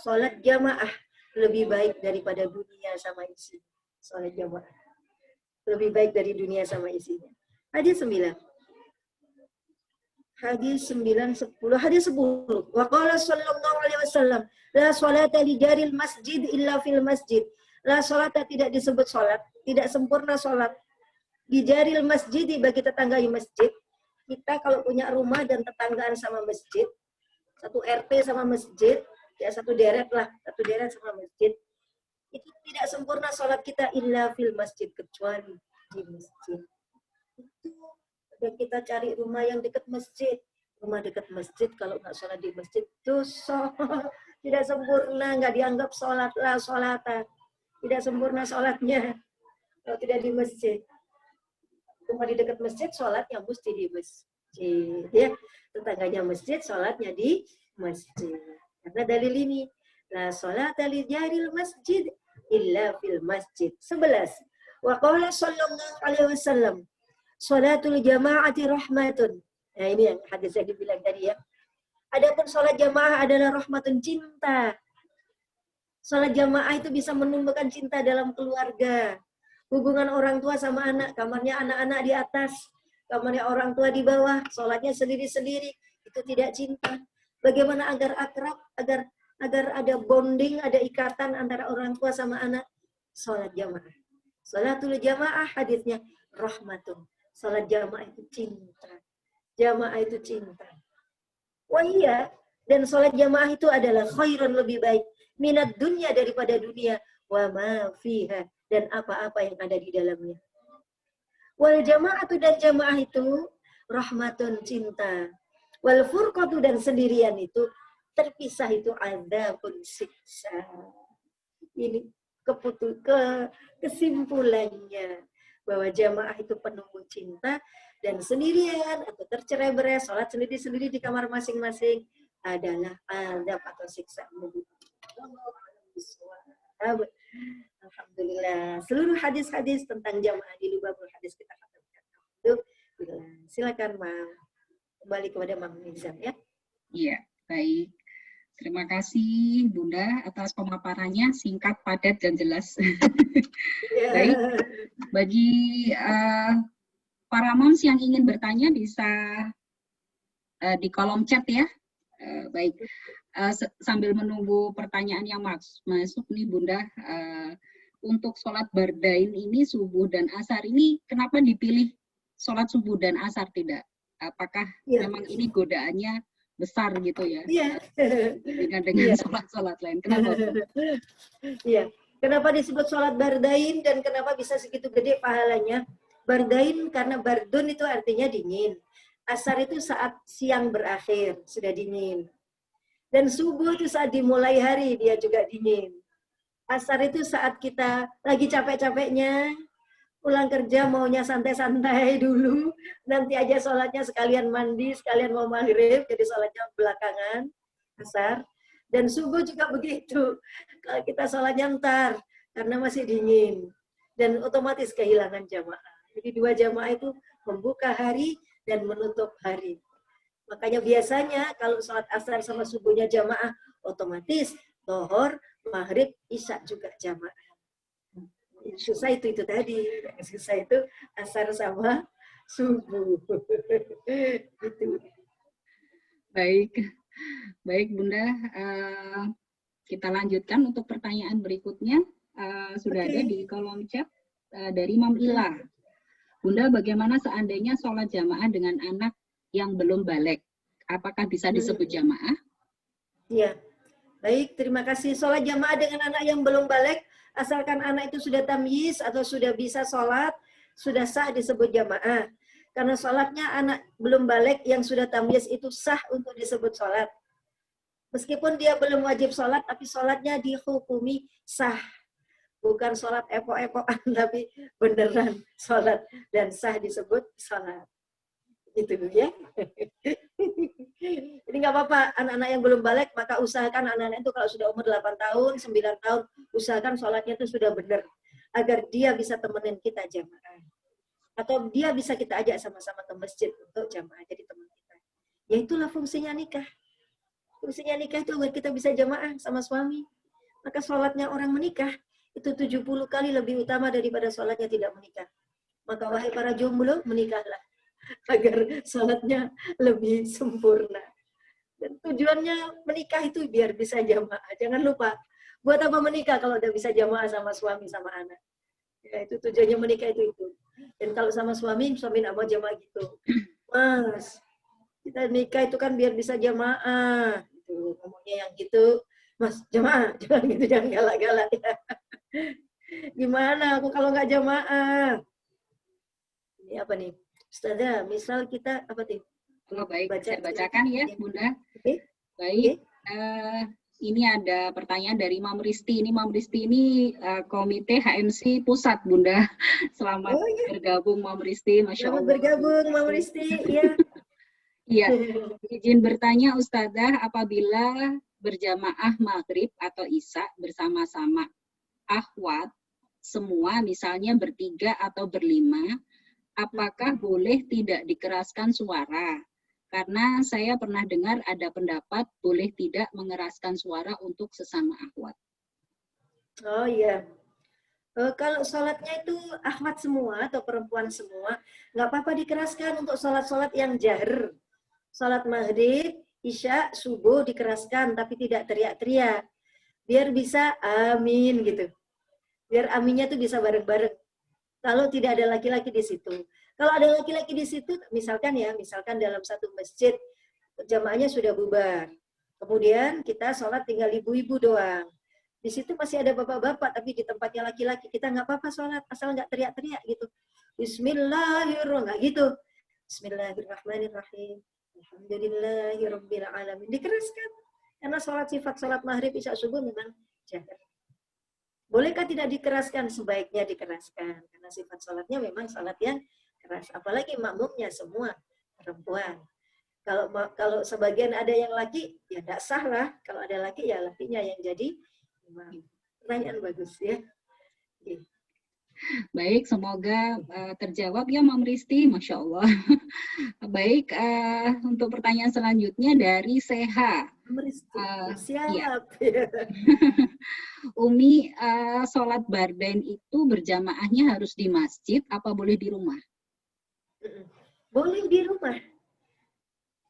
Sholat jamaah lebih baik daripada dunia sama isinya. Sholat jamaah lebih baik dari dunia sama isinya. Hadis 9. Hadis 9, 10. Hadis 10. Wa qala sallallahu alaihi wasallam, la sholata li jaril masjid illa fil masjid. La sholata tidak disebut sholat, tidak sempurna sholat. Di jaril masjid bagi tetanggai masjid. Kita kalau punya rumah dan tetanggaan sama masjid, satu RT sama masjid, ya satu deret sama masjid. Itu tidak sempurna sholat kita illa fil masjid, kecuali di masjid. Itu dan kita cari rumah yang dekat masjid. Rumah dekat masjid kalau nggak sholat di masjid dosa, tidak sempurna, nggak dianggap sholat lah sholatan. Tidak sempurna sholatnya kalau tidak di masjid. Rumah di dekat masjid sholatnya mesti di masjid. Ya, tetangganya masjid sholatnya di masjid. Karena dalil ini, la sholata li jaril masjid illa fil masjid. 11. Wa qala sallallahu alaihi wasallam, sholatul jama'ati rahmatun. Nah ini yang hadis yang dibilang tadi ya. Adapun sholat jamaah adalah rahmatun, cinta. Sholat jamaah itu bisa menumbuhkan cinta dalam keluarga. Hubungan orang tua sama anak, kamarnya anak-anak di atas, kamarnya orang tua di bawah, sholatnya sendiri-sendiri, itu tidak cinta. Bagaimana agar akrab, agar ada bonding, ada ikatan antara orang tua sama anak? Sholat jamaah. Sholatul jamaah hadisnya rahmatun. Sholat jamaah itu cinta. Jamaah itu cinta. Wah iya, dan sholat jamaah itu adalah khairun, lebih baik. Minat dunia daripada dunia. Wa ma fiha, dan apa-apa yang ada di dalamnya. Wal jamaatu, dan jamaah itu rahmatun, cinta. Wal furqatu, dan sendirian itu, terpisah itu adzabun, siksa. Ini kesimpulannya bahwa jamaah itu penumbuh cinta, dan sendirian atau tercerai-berai, sholat sendiri-sendiri di kamar masing-masing adalah azab atau siksa. Alhamdulillah. Seluruh hadis-hadis tentang jamaah di Lubabul Hadis kita katakan. Silakan Mam. Kembali kepada Mam Nizam ya. Iya, baik. Terima kasih Bunda atas pemaparannya, singkat, padat, dan jelas. Baik, bagi para moms yang ingin bertanya bisa di kolom chat ya. Baik, sambil menunggu pertanyaan yang masuk nih Bunda, untuk sholat bardain ini subuh dan asar ini kenapa dipilih sholat subuh dan asar tidak? Apakah memang ini godaannya besar gitu ya. Iya. Dengan sholat-sholat lain. Kenapa? Iya. Kenapa disebut sholat bardain dan kenapa bisa segitu gede pahalanya? Bardain karena bardun itu artinya dingin. Asar itu saat siang berakhir, sudah dingin. Dan subuh itu saat dimulai hari, dia juga dingin. Asar itu saat kita lagi capek-capeknya, pulang kerja maunya santai-santai dulu, nanti aja sholatnya sekalian mandi, sekalian mau maghrib, jadi sholatnya belakangan, asar. Dan subuh juga begitu, kalau kita sholatnya ntar, karena masih dingin. Dan otomatis kehilangan jamaah. Jadi 2 jamaah itu membuka hari dan menutup hari. Makanya biasanya kalau sholat asar sama subuhnya jamaah, otomatis Zuhur, maghrib, isya juga jamaah. Susah itu tadi. Susah itu asar sama subuh. Gitu. Baik, baik Bunda. Kita lanjutkan untuk pertanyaan berikutnya. Sudah ada di kolom chat dari Mam Ila. Bunda, bagaimana seandainya sholat jamaah dengan anak yang belum balik? Apakah bisa disebut jamaah? Iya. Baik, terima kasih. Sholat jamaah dengan anak yang belum balik, asalkan anak itu sudah tamyiz atau sudah bisa sholat, sudah sah disebut jamaah. Karena sholatnya anak belum balik yang sudah tamyiz itu sah untuk disebut sholat. Meskipun dia belum wajib sholat, tapi sholatnya dihukumi sah. Bukan sholat epok-epokan, tapi beneran sholat dan sah disebut sholat. Gitu ya. Jadi nggak apa-apa, anak-anak yang belum balik, maka usahakan anak-anak itu kalau sudah umur 8 tahun, 9 tahun, usahakan sholatnya itu sudah benar. Agar dia bisa temenin kita jamaah. Atau dia bisa kita ajak sama-sama ke masjid untuk jamaah jadi teman kita. Ya itulah fungsinya nikah. Fungsinya nikah itu agar kita bisa jamaah sama suami. Maka sholatnya orang menikah itu 70 kali lebih utama daripada sholatnya tidak menikah. Maka wahai para jomblo, menikahlah. Agar sholatnya lebih sempurna. Dan tujuannya menikah itu biar bisa jamaah. Jangan lupa, buat apa menikah kalau udah bisa jamaah sama suami, sama anak. Ya, itu tujuannya menikah itu. Dan kalau sama suami nggak mau jamaah gitu. Mas, kita nikah itu kan biar bisa jamaah. Gitu, ngomongnya yang gitu. Mas, jamaah, jangan gitu, jangan galak-galak ya. Gimana aku kalau nggak jamaah? Ini apa nih? Ustazah, misal kita apa tuh? Oh, baik, saya bacakan ya, Bunda. Okay. Baik, ini ada pertanyaan dari Mam Risti. Ini Mam Risti ini Komite HMC Pusat, Bunda. Selamat bergabung, Mam Risti. Masya Allah. Selamat bergabung, Mam Risti. Iya. Iya. Izin bertanya, Ustazah, apabila berjamaah maghrib atau isya bersama-sama akhwat, semua misalnya bertiga atau berlima, apakah boleh tidak dikeraskan suara? Karena saya pernah dengar ada pendapat boleh tidak mengeraskan suara untuk sesama akhwat. Oh iya. Kalau sholatnya itu akhwat semua atau perempuan semua, nggak apa-apa dikeraskan untuk sholat-sholat yang jahr. Sholat maghrib, isya, subuh dikeraskan, tapi tidak teriak-teriak. Biar bisa amin gitu. Biar aminnya tuh bisa bareng-bareng. Kalau tidak ada laki-laki di situ. Kalau ada laki-laki di situ, misalkan dalam satu masjid, jamaahnya sudah bubar. Kemudian kita sholat tinggal ibu-ibu doang. Di situ masih ada bapak-bapak, tapi di tempatnya laki-laki, kita nggak apa-apa sholat, asal nggak teriak-teriak gitu. Bismillahirrahmanirrahim, gitu. Bismillahirrahmanirrahim. Alhamdulillahirabbil alamin. Dikeraskan. Karena sifat sholat maghrib, isya, subuh memang jahr. Bolehkah tidak dikeraskan? Sebaiknya dikeraskan. Karena sifat sholatnya memang sholat yang keras. Apalagi makmumnya semua perempuan. Kalau sebagian ada yang laki, ya tidak sah lah. Kalau ada laki, ya lakinya yang jadi imam. Pertanyaan bagus ya. Okay. Baik, semoga terjawab ya Mam Risti, Masya Allah. Baik, untuk pertanyaan selanjutnya dari Seha. Siap. Ya. Umi, sholat bardain itu berjamaahnya harus di masjid, apa boleh di rumah? Boleh di rumah.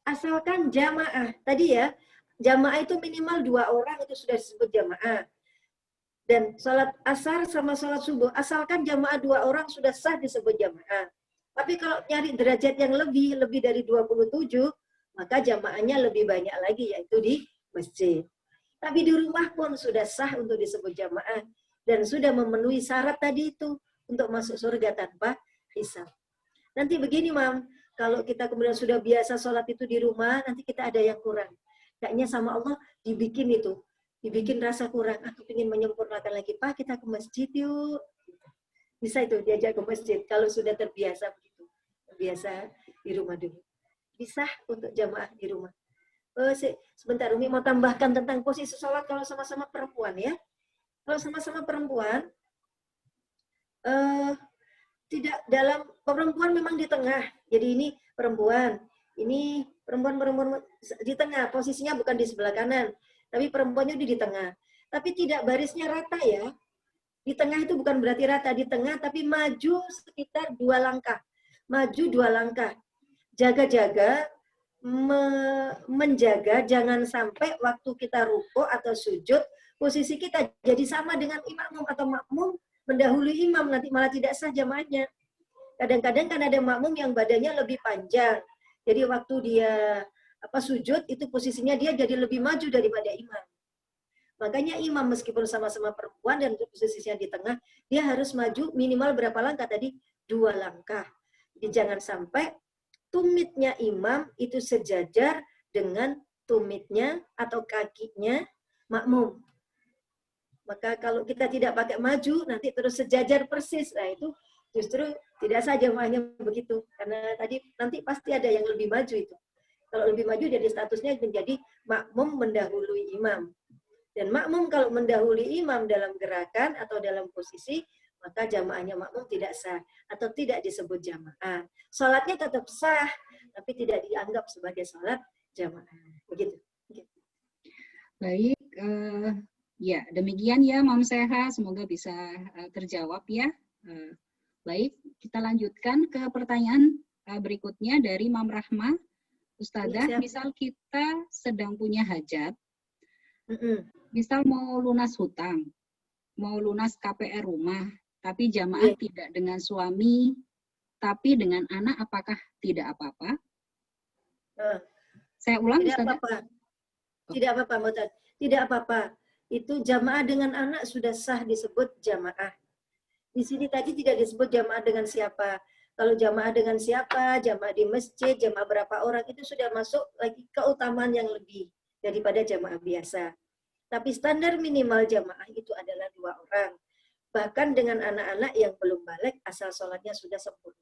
Asalkan jamaah. Tadi ya, jamaah itu minimal 2 orang itu sudah disebut jamaah. Dan sholat asar sama sholat subuh, asalkan jamaah 2 orang sudah sah disebut jamaah. Tapi kalau nyari derajat yang lebih dari 27, maka jamaahnya lebih banyak lagi, yaitu di masjid. Tapi di rumah pun sudah sah untuk disebut jamaah dan sudah memenuhi syarat tadi itu untuk masuk surga tanpa hisab. Nanti begini, Mam, kalau kita kemudian sudah biasa sholat itu di rumah, nanti kita ada yang kurang. Kayaknya sama Allah dibikin rasa kurang. Aku ingin menyempurnakan lagi, Pak, kita ke masjid yuk. Bisa itu diajak ke masjid kalau sudah terbiasa begitu. Terbiasa di rumah dulu. Bisa untuk jamaah di rumah. Sebentar, Umi mau tambahkan tentang posisi sholat kalau sama-sama perempuan ya. Kalau sama-sama perempuan, tidak dalam perempuan memang di tengah. Jadi ini perempuan di tengah, posisinya bukan di sebelah kanan, tapi perempuannya di tengah. Tapi tidak barisnya rata ya. Di tengah itu bukan berarti rata, di tengah tapi maju sekitar 2 langkah. Maju 2 langkah. Jaga-jaga menjaga jangan sampai waktu kita ruku atau sujud posisi kita jadi sama dengan imam atau makmum mendahului imam, nanti malah tidak sah jamaahnya. Kadang-kadang kan ada makmum yang badannya lebih panjang, jadi waktu dia sujud itu posisinya dia jadi lebih maju daripada imam. Makanya imam meskipun sama-sama perempuan dan posisinya di tengah, dia harus maju minimal berapa langkah tadi? 2 langkah. Jadi jangan sampai tumitnya imam itu sejajar dengan tumitnya atau kakinya makmum. Maka kalau kita tidak pakai maju, nanti terus sejajar persis. Nah itu justru tidak sah jamaahnya begitu. Karena tadi nanti pasti ada yang lebih maju itu. Kalau lebih maju jadi statusnya menjadi makmum mendahului imam. Dan makmum kalau mendahului imam dalam gerakan atau dalam posisi, maka jamaahnya makmum tidak sah atau tidak disebut jamaah. Sholatnya tetap sah, tapi tidak dianggap sebagai sholat jamaah. Begitu. Baik, ya demikian ya Mam Seha, semoga bisa terjawab ya. Baik, kita lanjutkan ke pertanyaan berikutnya dari Mam Rahma. Ustazah, misal kita sedang punya hajat, misal mau lunas hutang, mau lunas KPR rumah, tapi jamaah tidak dengan suami, tapi dengan anak, apakah tidak apa-apa? Saya ulang, tidak apa-apa. Tidak apa-apa, Mbak. Tidak apa-apa. Itu jamaah dengan anak sudah sah disebut jamaah. Di sini tadi tidak disebut jamaah dengan siapa. Kalau jamaah dengan siapa, jamaah di masjid, jamaah berapa orang, itu sudah masuk lagi keutamaan yang lebih daripada jamaah biasa. Tapi standar minimal jamaah itu adalah 2 orang. Bahkan dengan anak-anak yang belum balik, asal sholatnya sudah sempurna.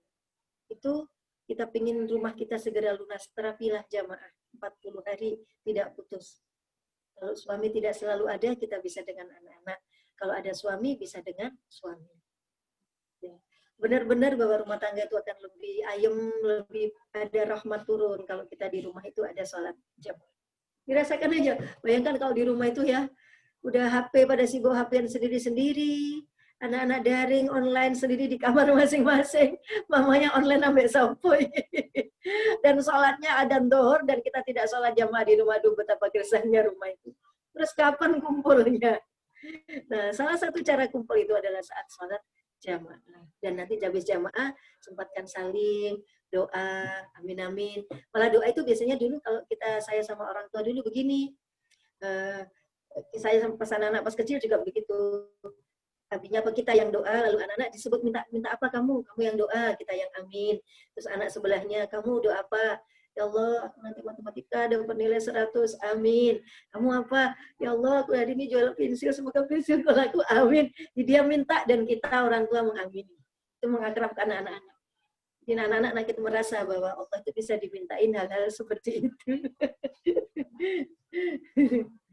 Itu kita pingin rumah kita segera lunas, terapilah jamaah. 40 hari tidak putus. Kalau suami tidak selalu ada, kita bisa dengan anak-anak. Kalau ada suami, bisa dengan suami. Benar-benar bahwa rumah tangga itu akan lebih ayem, lebih ada rahmat turun kalau kita di rumah itu ada sholat jamaah. Dirasakan aja. Bayangkan kalau di rumah itu ya, udah HP pada sibuk HP-an sendiri-sendiri, anak-anak daring online sendiri di kamar masing-masing, mamanya online sampai sampai. Dan sholatnya adzan zuhur dan kita tidak sholat jamaah di rumah, aduh betapa gersahnya rumah itu. Terus kapan kumpulnya? Nah, salah satu cara kumpul itu adalah saat sholat jamaah. Dan nanti habis jamaah sempatkan saling doa, amin amin. Malah doa itu biasanya dulu kalau saya sama orang tua dulu begini. Saya sama pas anak-anak pas kecil juga begitu. Artinya apa, kita yang doa, lalu anak-anak disebut minta apa kamu yang doa, kita yang amin. Terus anak sebelahnya, kamu doa apa? Ya Allah, aku nanti matematika dapat nilai 100, amin. Kamu apa? Ya Allah, aku hari ini jual pensil, semoga pensil aku, amin. Jadi dia minta dan kita orang tua mengamini. Itu mengakrabkan anak-anak. Jadi anak-anak kita merasa bahwa Allah itu bisa dimintain hal-hal seperti itu.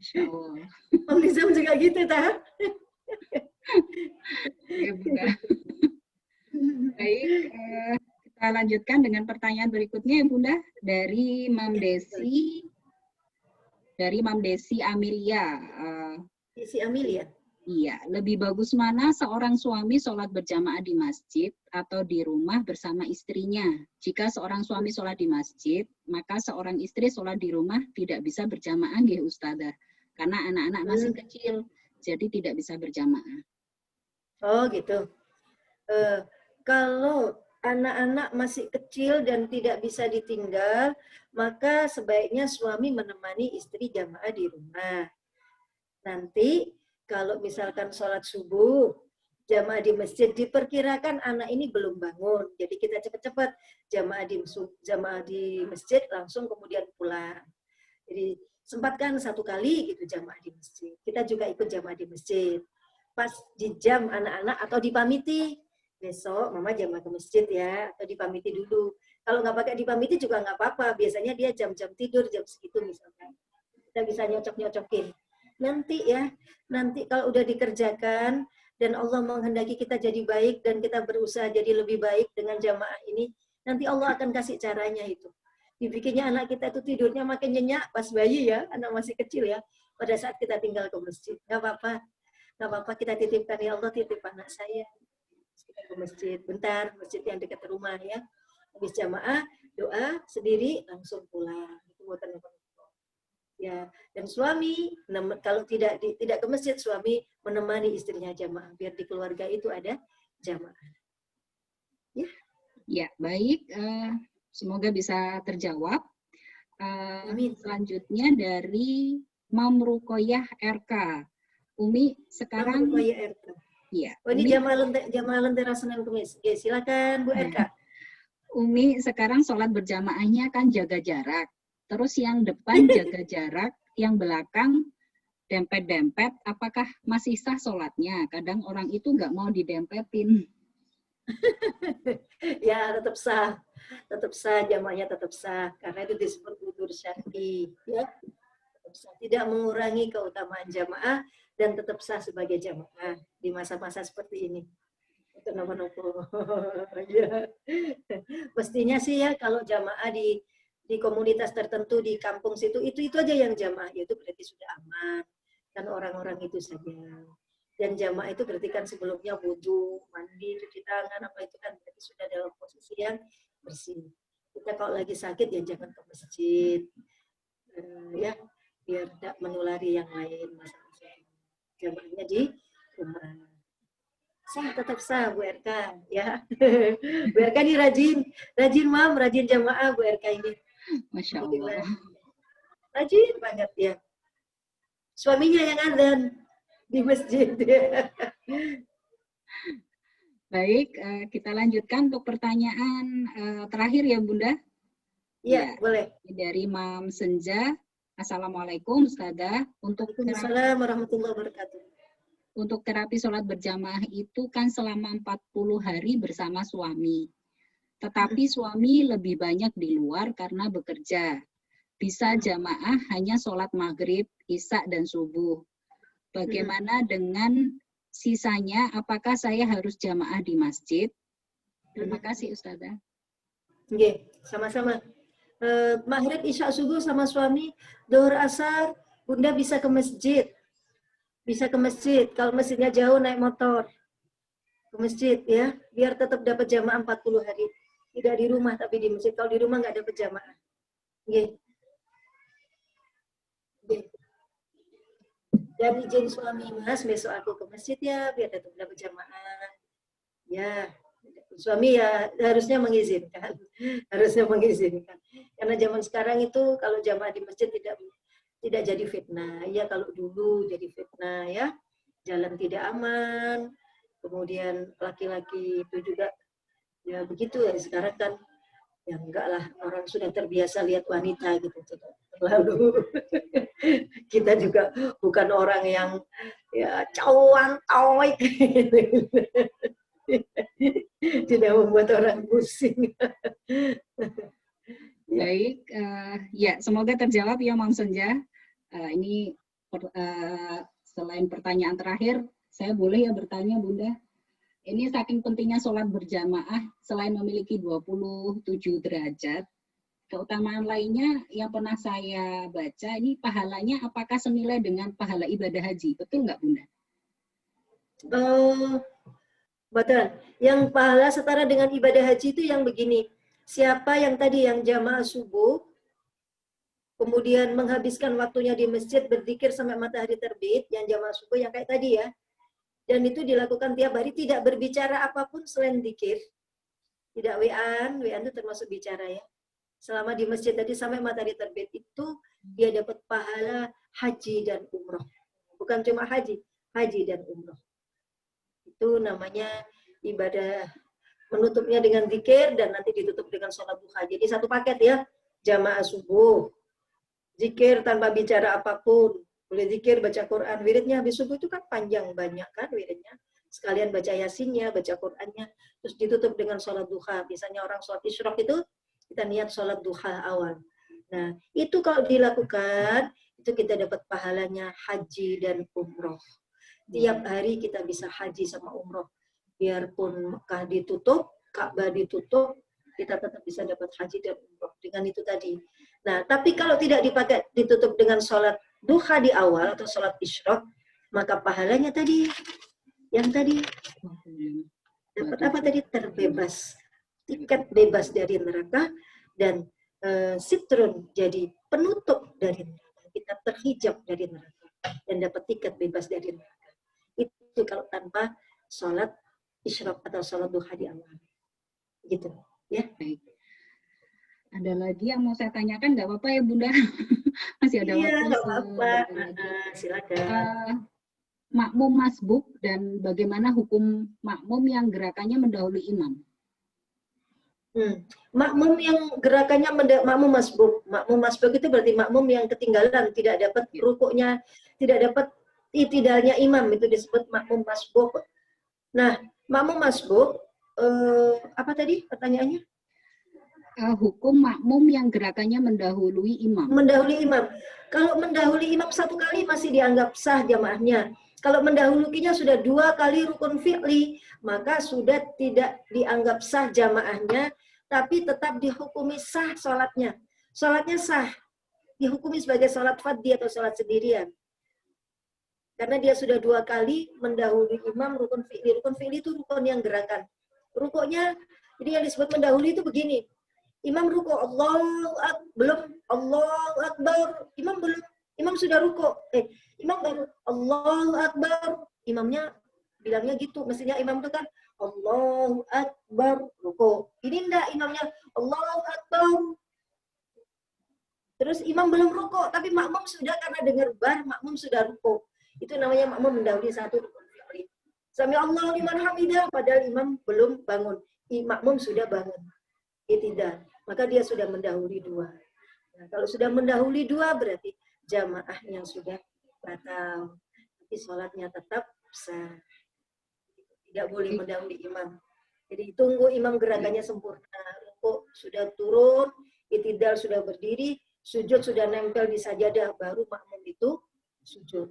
Insya Allah. Om Nizam juga gitu, tak? Ya, Bunda. Baik, kita lanjutkan dengan pertanyaan berikutnya ya Bunda, dari Mam Desi Amelia. Desi Amelia. Iya, lebih bagus mana seorang suami sholat berjamaah di masjid atau di rumah bersama istrinya? Jika seorang suami sholat di masjid, maka seorang istri sholat di rumah tidak bisa berjamaah, nggih Ustazah, karena anak-anak masih kecil, jadi tidak bisa berjamaah. Oh gitu. Kalau anak-anak masih kecil dan tidak bisa ditinggal, maka sebaiknya suami menemani istri jamaah di rumah. Nanti kalau misalkan sholat subuh, jamaah di masjid, diperkirakan anak ini belum bangun. Jadi kita cepat-cepat jamaah di masjid langsung kemudian pulang. Jadi sempatkan 1 kali gitu jamaah di masjid. Kita juga ikut jamaah di masjid. Pas di jam anak-anak atau dipamiti, besok mama jamaah ke masjid ya, atau dipamiti dulu. Kalau nggak pakai dipamiti juga nggak apa-apa. Biasanya dia jam-jam tidur, jam segitu misalkan. Kita bisa nyocok-nyocokin. Nanti ya, nanti kalau udah dikerjakan dan Allah menghendaki kita jadi baik dan kita berusaha jadi lebih baik dengan jamaah ini, nanti Allah akan kasih caranya itu. Dibikinnya anak kita itu tidurnya makin nyenyak pas bayi ya, anak masih kecil ya, pada saat kita tinggal ke masjid. Nggak apa-apa, nggak apa-apa kita titipkan, ya Allah titip anak saya kita ke masjid, bentar, masjid yang dekat rumah ya. Habis jamaah, doa sendiri langsung pulang. Itu buat ya, dan suami kalau tidak ke masjid, suami menemani istrinya jamaah biar di keluarga itu ada jamaah. Ya, ya baik. Semoga bisa terjawab. Selanjutnya dari Mam Rukoyah RK. Umi sekarang. Mam Rukoyah RK. Ya. Oh, ini jamaah lentera Senin Kemis. Oke, silakan Bu RK. Umi sekarang sholat berjamaahnya kan jaga jarak. Terus yang depan jaga jarak, yang belakang dempet-dempet, apakah masih sah sholatnya? Kadang orang itu nggak mau didempetin. Ya, tetap sah, jamaahnya tetap sah, karena itu disebut udzur syar'i, ya. Tetap sah. Tidak mengurangi keutamaan jamaah dan tetap sah sebagai jamaah di masa-masa seperti ini. Itu nopo-nopo. Ya. Mestinya sih ya kalau jamaah di komunitas tertentu di kampung situ itu aja yang jamaah, itu berarti sudah aman kan orang-orang itu saja. Dan jamaah itu berarti kan sebelumnya wudhu, mandi, cuci tangan, apa itu kan berarti sudah dalam posisi yang bersih. Kita kalau lagi sakit ya jangan ke masjid, ya biar tidak menulari yang lain masalah. Jamaahnya di rumah. Sah, tetap sah Bu RK ya. Bu RK ini rajin Mam, rajin jamaah Bu RK ini. Masya Allah. Rajin banget ya. Suaminya yang adzan di masjid. Baik, kita lanjutkan untuk pertanyaan terakhir ya Bunda. Ya, boleh. Dari Mam Senja. Assalamualaikum Ustazah. Waalaikumsalam warahmatullahi wabarakatuh. Untuk terapi sholat berjamaah itu kan selama 40 hari bersama suami. Tetapi suami lebih banyak di luar karena bekerja. Bisa jamaah hanya sholat maghrib, isya, dan subuh. Bagaimana dengan sisanya? Apakah saya harus jamaah di masjid? Terima kasih Ustazah. Oke, sama-sama. Maghrib, isya, subuh sama suami, zuhur, asar, Bunda bisa ke masjid. Bisa ke masjid. Kalau masjidnya jauh naik motor ke masjid ya, biar tetap dapat jamaah 40 hari. Tidak di rumah tapi di masjid. Kalau di rumah nggak dapat jamaah. Oke. Dan izin suami, Mas, besok aku ke masjid ya, biar tetap dapat jamaah. Ya, suami ya harusnya mengizinkan. Harusnya mengizinkan. Karena zaman sekarang itu kalau jamaah di masjid tidak jadi fitnah. Ya kalau dulu jadi fitnah ya. Jalan tidak aman. Kemudian laki-laki itu juga ya begitu ya. Sekarang kan ya enggak lah, orang sudah terbiasa lihat wanita gitu. Lalu kita juga bukan orang yang ya cawan toik tidak membuat orang pusing. Baik, ya semoga terjawab ya Mam Senja. Ini selain pertanyaan terakhir, saya boleh ya bertanya Bunda? Ini saking pentingnya sholat berjamaah, selain memiliki 27 derajat, keutamaan lainnya yang pernah saya baca, ini pahalanya apakah senilai dengan pahala ibadah haji? Betul nggak Bunda? Betul. Yang pahala setara dengan ibadah haji itu yang begini. Siapa yang tadi yang jamaah subuh, kemudian menghabiskan waktunya di masjid berzikir sampai matahari terbit, yang jamaah subuh yang kayak tadi ya, dan itu dilakukan tiap hari, tidak berbicara apapun selain zikir, Tidak WA-an itu termasuk bicara ya. Selama di masjid tadi sampai matahari terbit itu dia dapat pahala haji dan umroh. Bukan cuma haji, haji dan umroh. Itu namanya ibadah, menutupnya dengan zikir dan nanti ditutup dengan sholat duha. Jadi satu paket ya, jamaah subuh, zikir tanpa bicara apapun, boleh zikir, baca Quran. Wiridnya habis subuh itu kan panjang, banyak kan wiridnya. Sekalian baca yasinnya, baca Qurannya, terus ditutup dengan sholat duha. Misalnya orang sholat isyraq itu, kita niat sholat duha awal. Nah, itu kalau dilakukan, itu kita dapat pahalanya haji dan umroh. Tiap hari kita bisa haji sama umroh. Biarpun Mekah ditutup, Ka'bah ditutup, kita tetap bisa dapat haji dan umroh. Dengan itu tadi. Nah, tapi kalau tidak dipakai, ditutup dengan sholat duha di awal atau sholat isyraq, maka pahalanya tadi, yang tadi, dapat apa tadi? Terbebas. Tiket bebas dari neraka dan sitrun, jadi penutup dari neraka. Kita terhijab dari neraka dan dapat tiket bebas dari neraka. Itu kalau tanpa sholat isyraq atau sholat duha di awal. Gitu. Ya. Baik. Ada lagi yang mau saya tanyakan, nggak apa-apa ya Bunda? Masih ada waktu. Iya, nggak apa-apa. Silakan. Makmum masbuk dan bagaimana hukum makmum yang gerakannya mendahului imam? Makmum yang gerakannya makmum masbuk. Makmum masbuk itu berarti makmum yang ketinggalan, tidak dapat rukuknya, tidak dapat i'tidalnya imam, itu disebut makmum masbuk. Nah, makmum masbuk, apa tadi pertanyaannya? Hukum makmum yang gerakannya mendahului imam. Mendahului imam. Kalau mendahului imam satu kali masih dianggap sah jamaahnya. Kalau mendahulukinya sudah 2 kali rukun fi'li, maka sudah tidak dianggap sah jamaahnya, tapi tetap dihukumi sah sholatnya. Sholatnya sah, dihukumi sebagai sholat fardhi atau sholat sendirian. Karena dia sudah 2 kali mendahului imam rukun fi'li. Rukun fi'li itu rukun yang gerakan. Rukuknya, jadi yang disebut mendahului itu begini. Imam ruku, belum, Allahu Akbar. Imam belum, imam sudah ruku. Imam baru, Allahu Akbar. Imamnya bilangnya gitu. Mestinya imam itu kan, Allahu Akbar, ruku. Ini enggak, imamnya, Allahu Akbar. Terus imam belum ruku, tapi makmum sudah, karena dengar bar, makmum sudah ruku. Itu namanya makmum mendahului satu rukun fi'li. Sami Allahu liman hamidah, padahal imam belum bangun. Makmum sudah bangun. Tidak. Maka dia sudah mendahului 2. Nah, kalau sudah mendahului 2 berarti jamaahnya sudah batal. Tapi sholatnya tetap sah. Tidak boleh mendahului imam. Jadi tunggu imam gerakannya sempurna. Rukuk sudah turun, i'tidal sudah berdiri, sujud sudah nempel di sajadah, baru makmum itu sujud.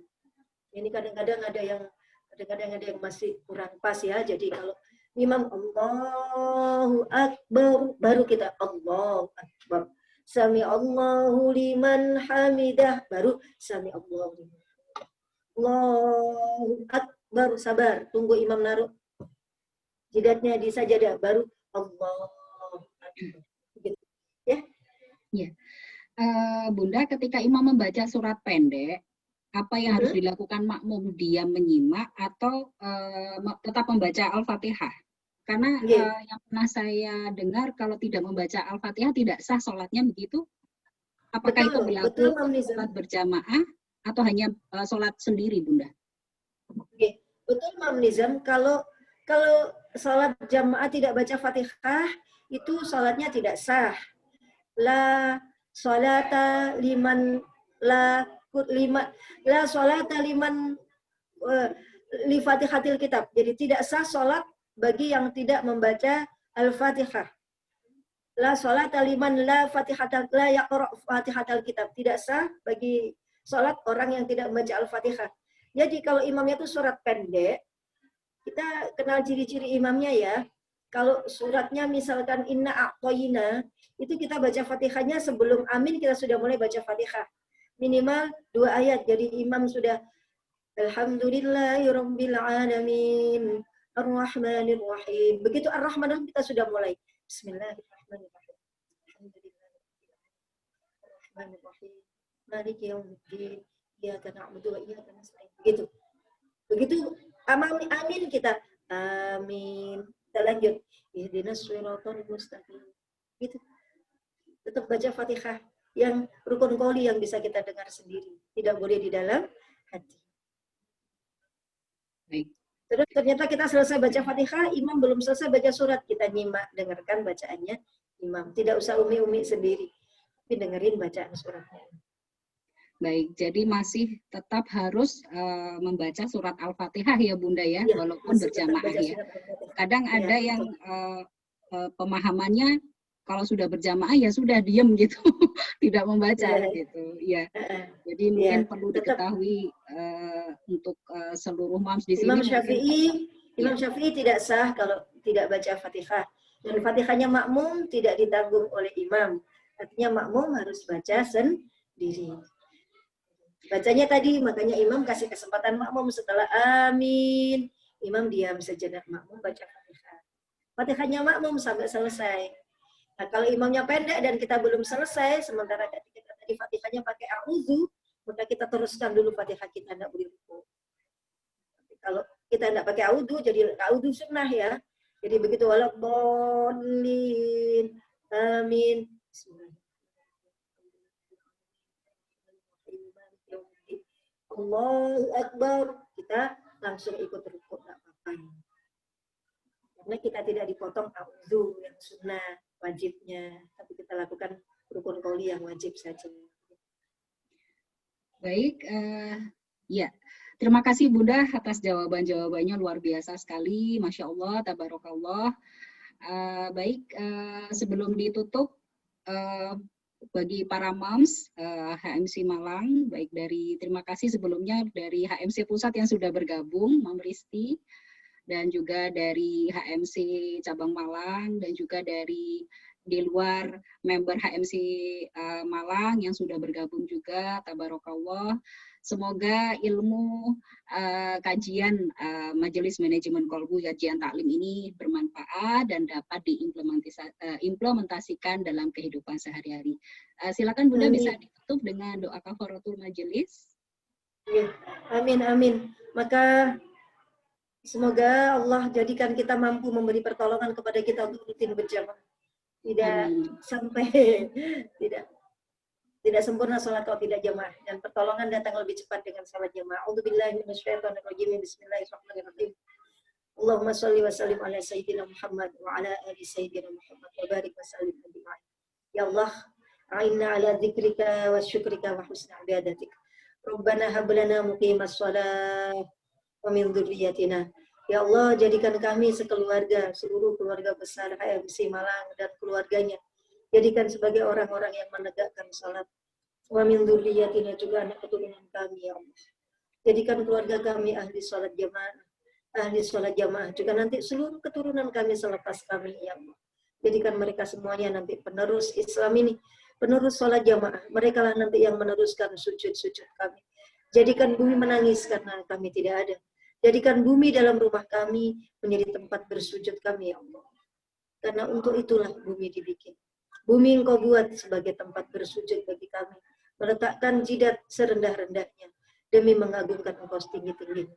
Ini kadang-kadang ada yang masih kurang pas ya. Jadi kalau imam Allahu Akbar, baru kita Allahu Akbar. Sami Allahu liman hamidah, baru Sami Allahu liman. Allahu Akbar, sabar, tunggu imam naruh jidatnya di sajadah, baru Allahu Akbar. Gitu. Ya? Ya. Bunda, ketika imam membaca surat pendek, apa yang harus dilakukan makmum? Diam menyimak atau tetap membaca Al-Fatihah? Karena yang pernah saya dengar, kalau tidak membaca Al-Fatihah tidak sah sholatnya, begitu? Apakah itu berlaku sholat berjamaah atau hanya sholat sendiri, Bunda? Oke, betul Mam Nizam. Kalau sholat jamaah tidak baca Fatihah, itu sholatnya tidak sah. La sholata liman la sholata liman li Fatihatil kitab. Jadi tidak sah sholat bagi yang tidak membaca Al-Fatihah. La sholata liman la Fatihatal la yaqra Fatihatal kitab. Tidak sah bagi sholat orang yang tidak membaca Al-Fatihah. Jadi kalau imamnya itu surat pendek, kita kenal ciri-ciri imamnya ya. Kalau suratnya misalkan inna a'toyina, itu kita baca Fatihahnya sebelum amin kita sudah mulai baca Fatihah. Minimal 2 ayat. Jadi imam sudah Alhamdulillahirabbil alamin Ar-Rahmanir Rahim. Begitu Ar-Rahman kita sudah mulai. Bismillahirrahmanirrahim. Ar-Rahmanir Rahim. Maliki yaumiddin. Iyyaka na'budu wa iyyaka nasta'in. Begitu. Begitu amin kita. Amin. Kita lanjut. Ihdinas shiratal mustaqim. Gitu. Tetap baca Fatihah yang rukun qauli yang bisa kita dengar sendiri. Tidak boleh di dalam hati. Baik. Terus ternyata kita selesai baca Fatihah, imam belum selesai baca surat. Kita nyimak, dengarkan bacaannya imam. Tidak usah umi-umi sendiri. Tapi dengerin bacaan suratnya. Baik, jadi masih tetap harus membaca surat Al-Fatihah ya Bunda ya, walaupun berjamaah ya. Kadang ada yang pemahamannya kalau sudah berjamaah ya sudah diem gitu, tidak membaca gitu. Ya, jadi mungkin perlu diketahui untuk seluruh mams di sini. Imam Syafi'i tidak sah kalau tidak baca Fatihah. Dan Fatihahnya makmum tidak ditanggung oleh imam. Artinya makmum harus baca sendiri. Bacanya tadi, makanya imam kasih kesempatan makmum setelah amin. Imam diam sejenak, makmum baca Fatihah. Fatihahnya makmum sampai selesai. Nah, kalau imamnya pendek dan kita belum selesai, sementara kita tadi Fatihahnya pakai a'udzu, maka kita teruskan dulu Fatihah kita, tidak boleh ruku. Kalau kita tidak pakai a'udzu, jadi a'udzu sunnah ya. Jadi begitu waladdallin, amin. Allahu Akbar, kita langsung ikut rukuk, nggak apa-apa. Karena kita tidak dipotong a'udzu yang sunnah wajibnya, tapi kita lakukan rukun qauli yang wajib saja. Baik, ya. Terima kasih Bunda atas jawaban-jawabannya, luar biasa sekali, Masya Allah, Tabarakallah. Baik, sebelum ditutup, bagi para moms HMC Malang, baik dari terima kasih sebelumnya dari HMC Pusat yang sudah bergabung, Mam Risti, dan juga dari HMC Cabang Malang, dan juga dari di luar member HMC Malang yang sudah bergabung juga, Tabarakallah. Semoga ilmu kajian Majelis Manajemen Kolbu Kajian Taklim ini bermanfaat dan dapat diimplementasikan dalam kehidupan sehari-hari. Silakan Bunda bisa ditutup dengan doa kafaratul majelis. Ya, amin amin. Maka semoga Allah jadikan kita mampu memberi pertolongan kepada kita untuk rutin berjamaah. Tidak sampai tidak sempurna sholat kalau tidak jamaah, dan pertolongan datang lebih cepat dengan sholat jamaah. A'udzubillahi minasyaitonirrajim. Bismillahirrahmanirrahim. Allahumma shalli wa sallim ala sayyidina Muhammad wa ala ali sayyidina Muhammad wa barik wa sallim ajma'in. Ya Allah, a'inna ala dzikrika wa syukrika wa husni ibadatik. Rabbana hab lana muqimas shalah wa min dzurriyyatina. Ya Allah, jadikan kami sekeluarga, seluruh keluarga besar HMC Malang dan keluarganya, jadikan sebagai orang-orang yang menegakkan salat. Wa min dzurriyyatina, juga anak keturunan kami ya Allah. Jadikan keluarga kami ahli salat jamaah, juga nanti seluruh keturunan kami selepas kami ya Allah. Jadikan mereka semuanya nanti penerus Islam ini, penerus salat jamaah. Mereka lah nanti yang meneruskan sujud-sujud kami. Jadikan bumi menangis karena kami tidak ada. Jadikan bumi dalam rumah kami menjadi tempat bersujud kami ya Allah. Karena untuk itulah bumi dibikin. Bumi Engkau buat sebagai tempat bersujud bagi kami. Meletakkan jidat serendah-rendahnya demi mengagungkan Engkau setinggi-tinggi.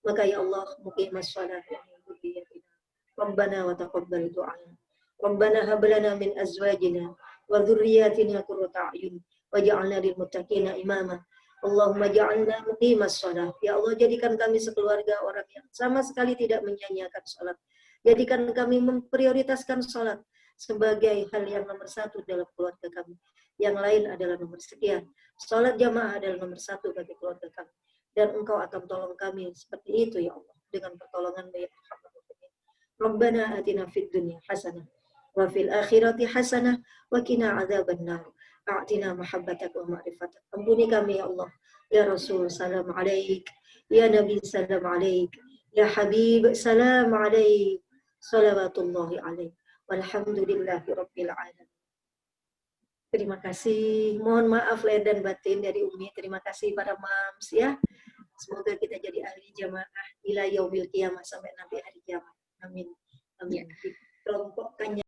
Maka ya Allah, muqimas shalah wa min dzurriyyatina. Rabbana wa taqabbal du'ana. Rabbana hab lana min azwajina wa dzurriyyatina qurrata a'yun waj'alna lil muttaqina imama. Allahumma ja'alna muqimas shalah. Ya Allah, jadikan kami sekeluarga orang yang sama sekali tidak menyanyiakan salat. Jadikan kami memprioritaskan salat sebagai hal yang nomor satu dalam keluarga kami. Yang lain adalah nomor sekian. Salat jamaah adalah nomor satu bagi keluarga kami. Dan Engkau akan tolong kami seperti itu ya Allah, dengan pertolongan-Mu ya Muhammad. Rabbana atina fid dunya hasanah wa fil akhirati hasanah wa qina adzabannar. A'tina mahabbatak wa ma'rifatak. Ampuni kami ya Allah. Ya Rasul salam alaik. Ya Nabi salam alaik. Ya Habib salam alaik. Salawatullahi alaik. Walhamdulillahi rabbil alamin. Terima kasih. Mohon maaf lahir dan batin dari Umi. Terima kasih para mams ya. Semoga kita jadi ahli jamaah ila yaumil qiyamah, sampai nanti hari kiamat. Amin. Amin. Dikelompokkannya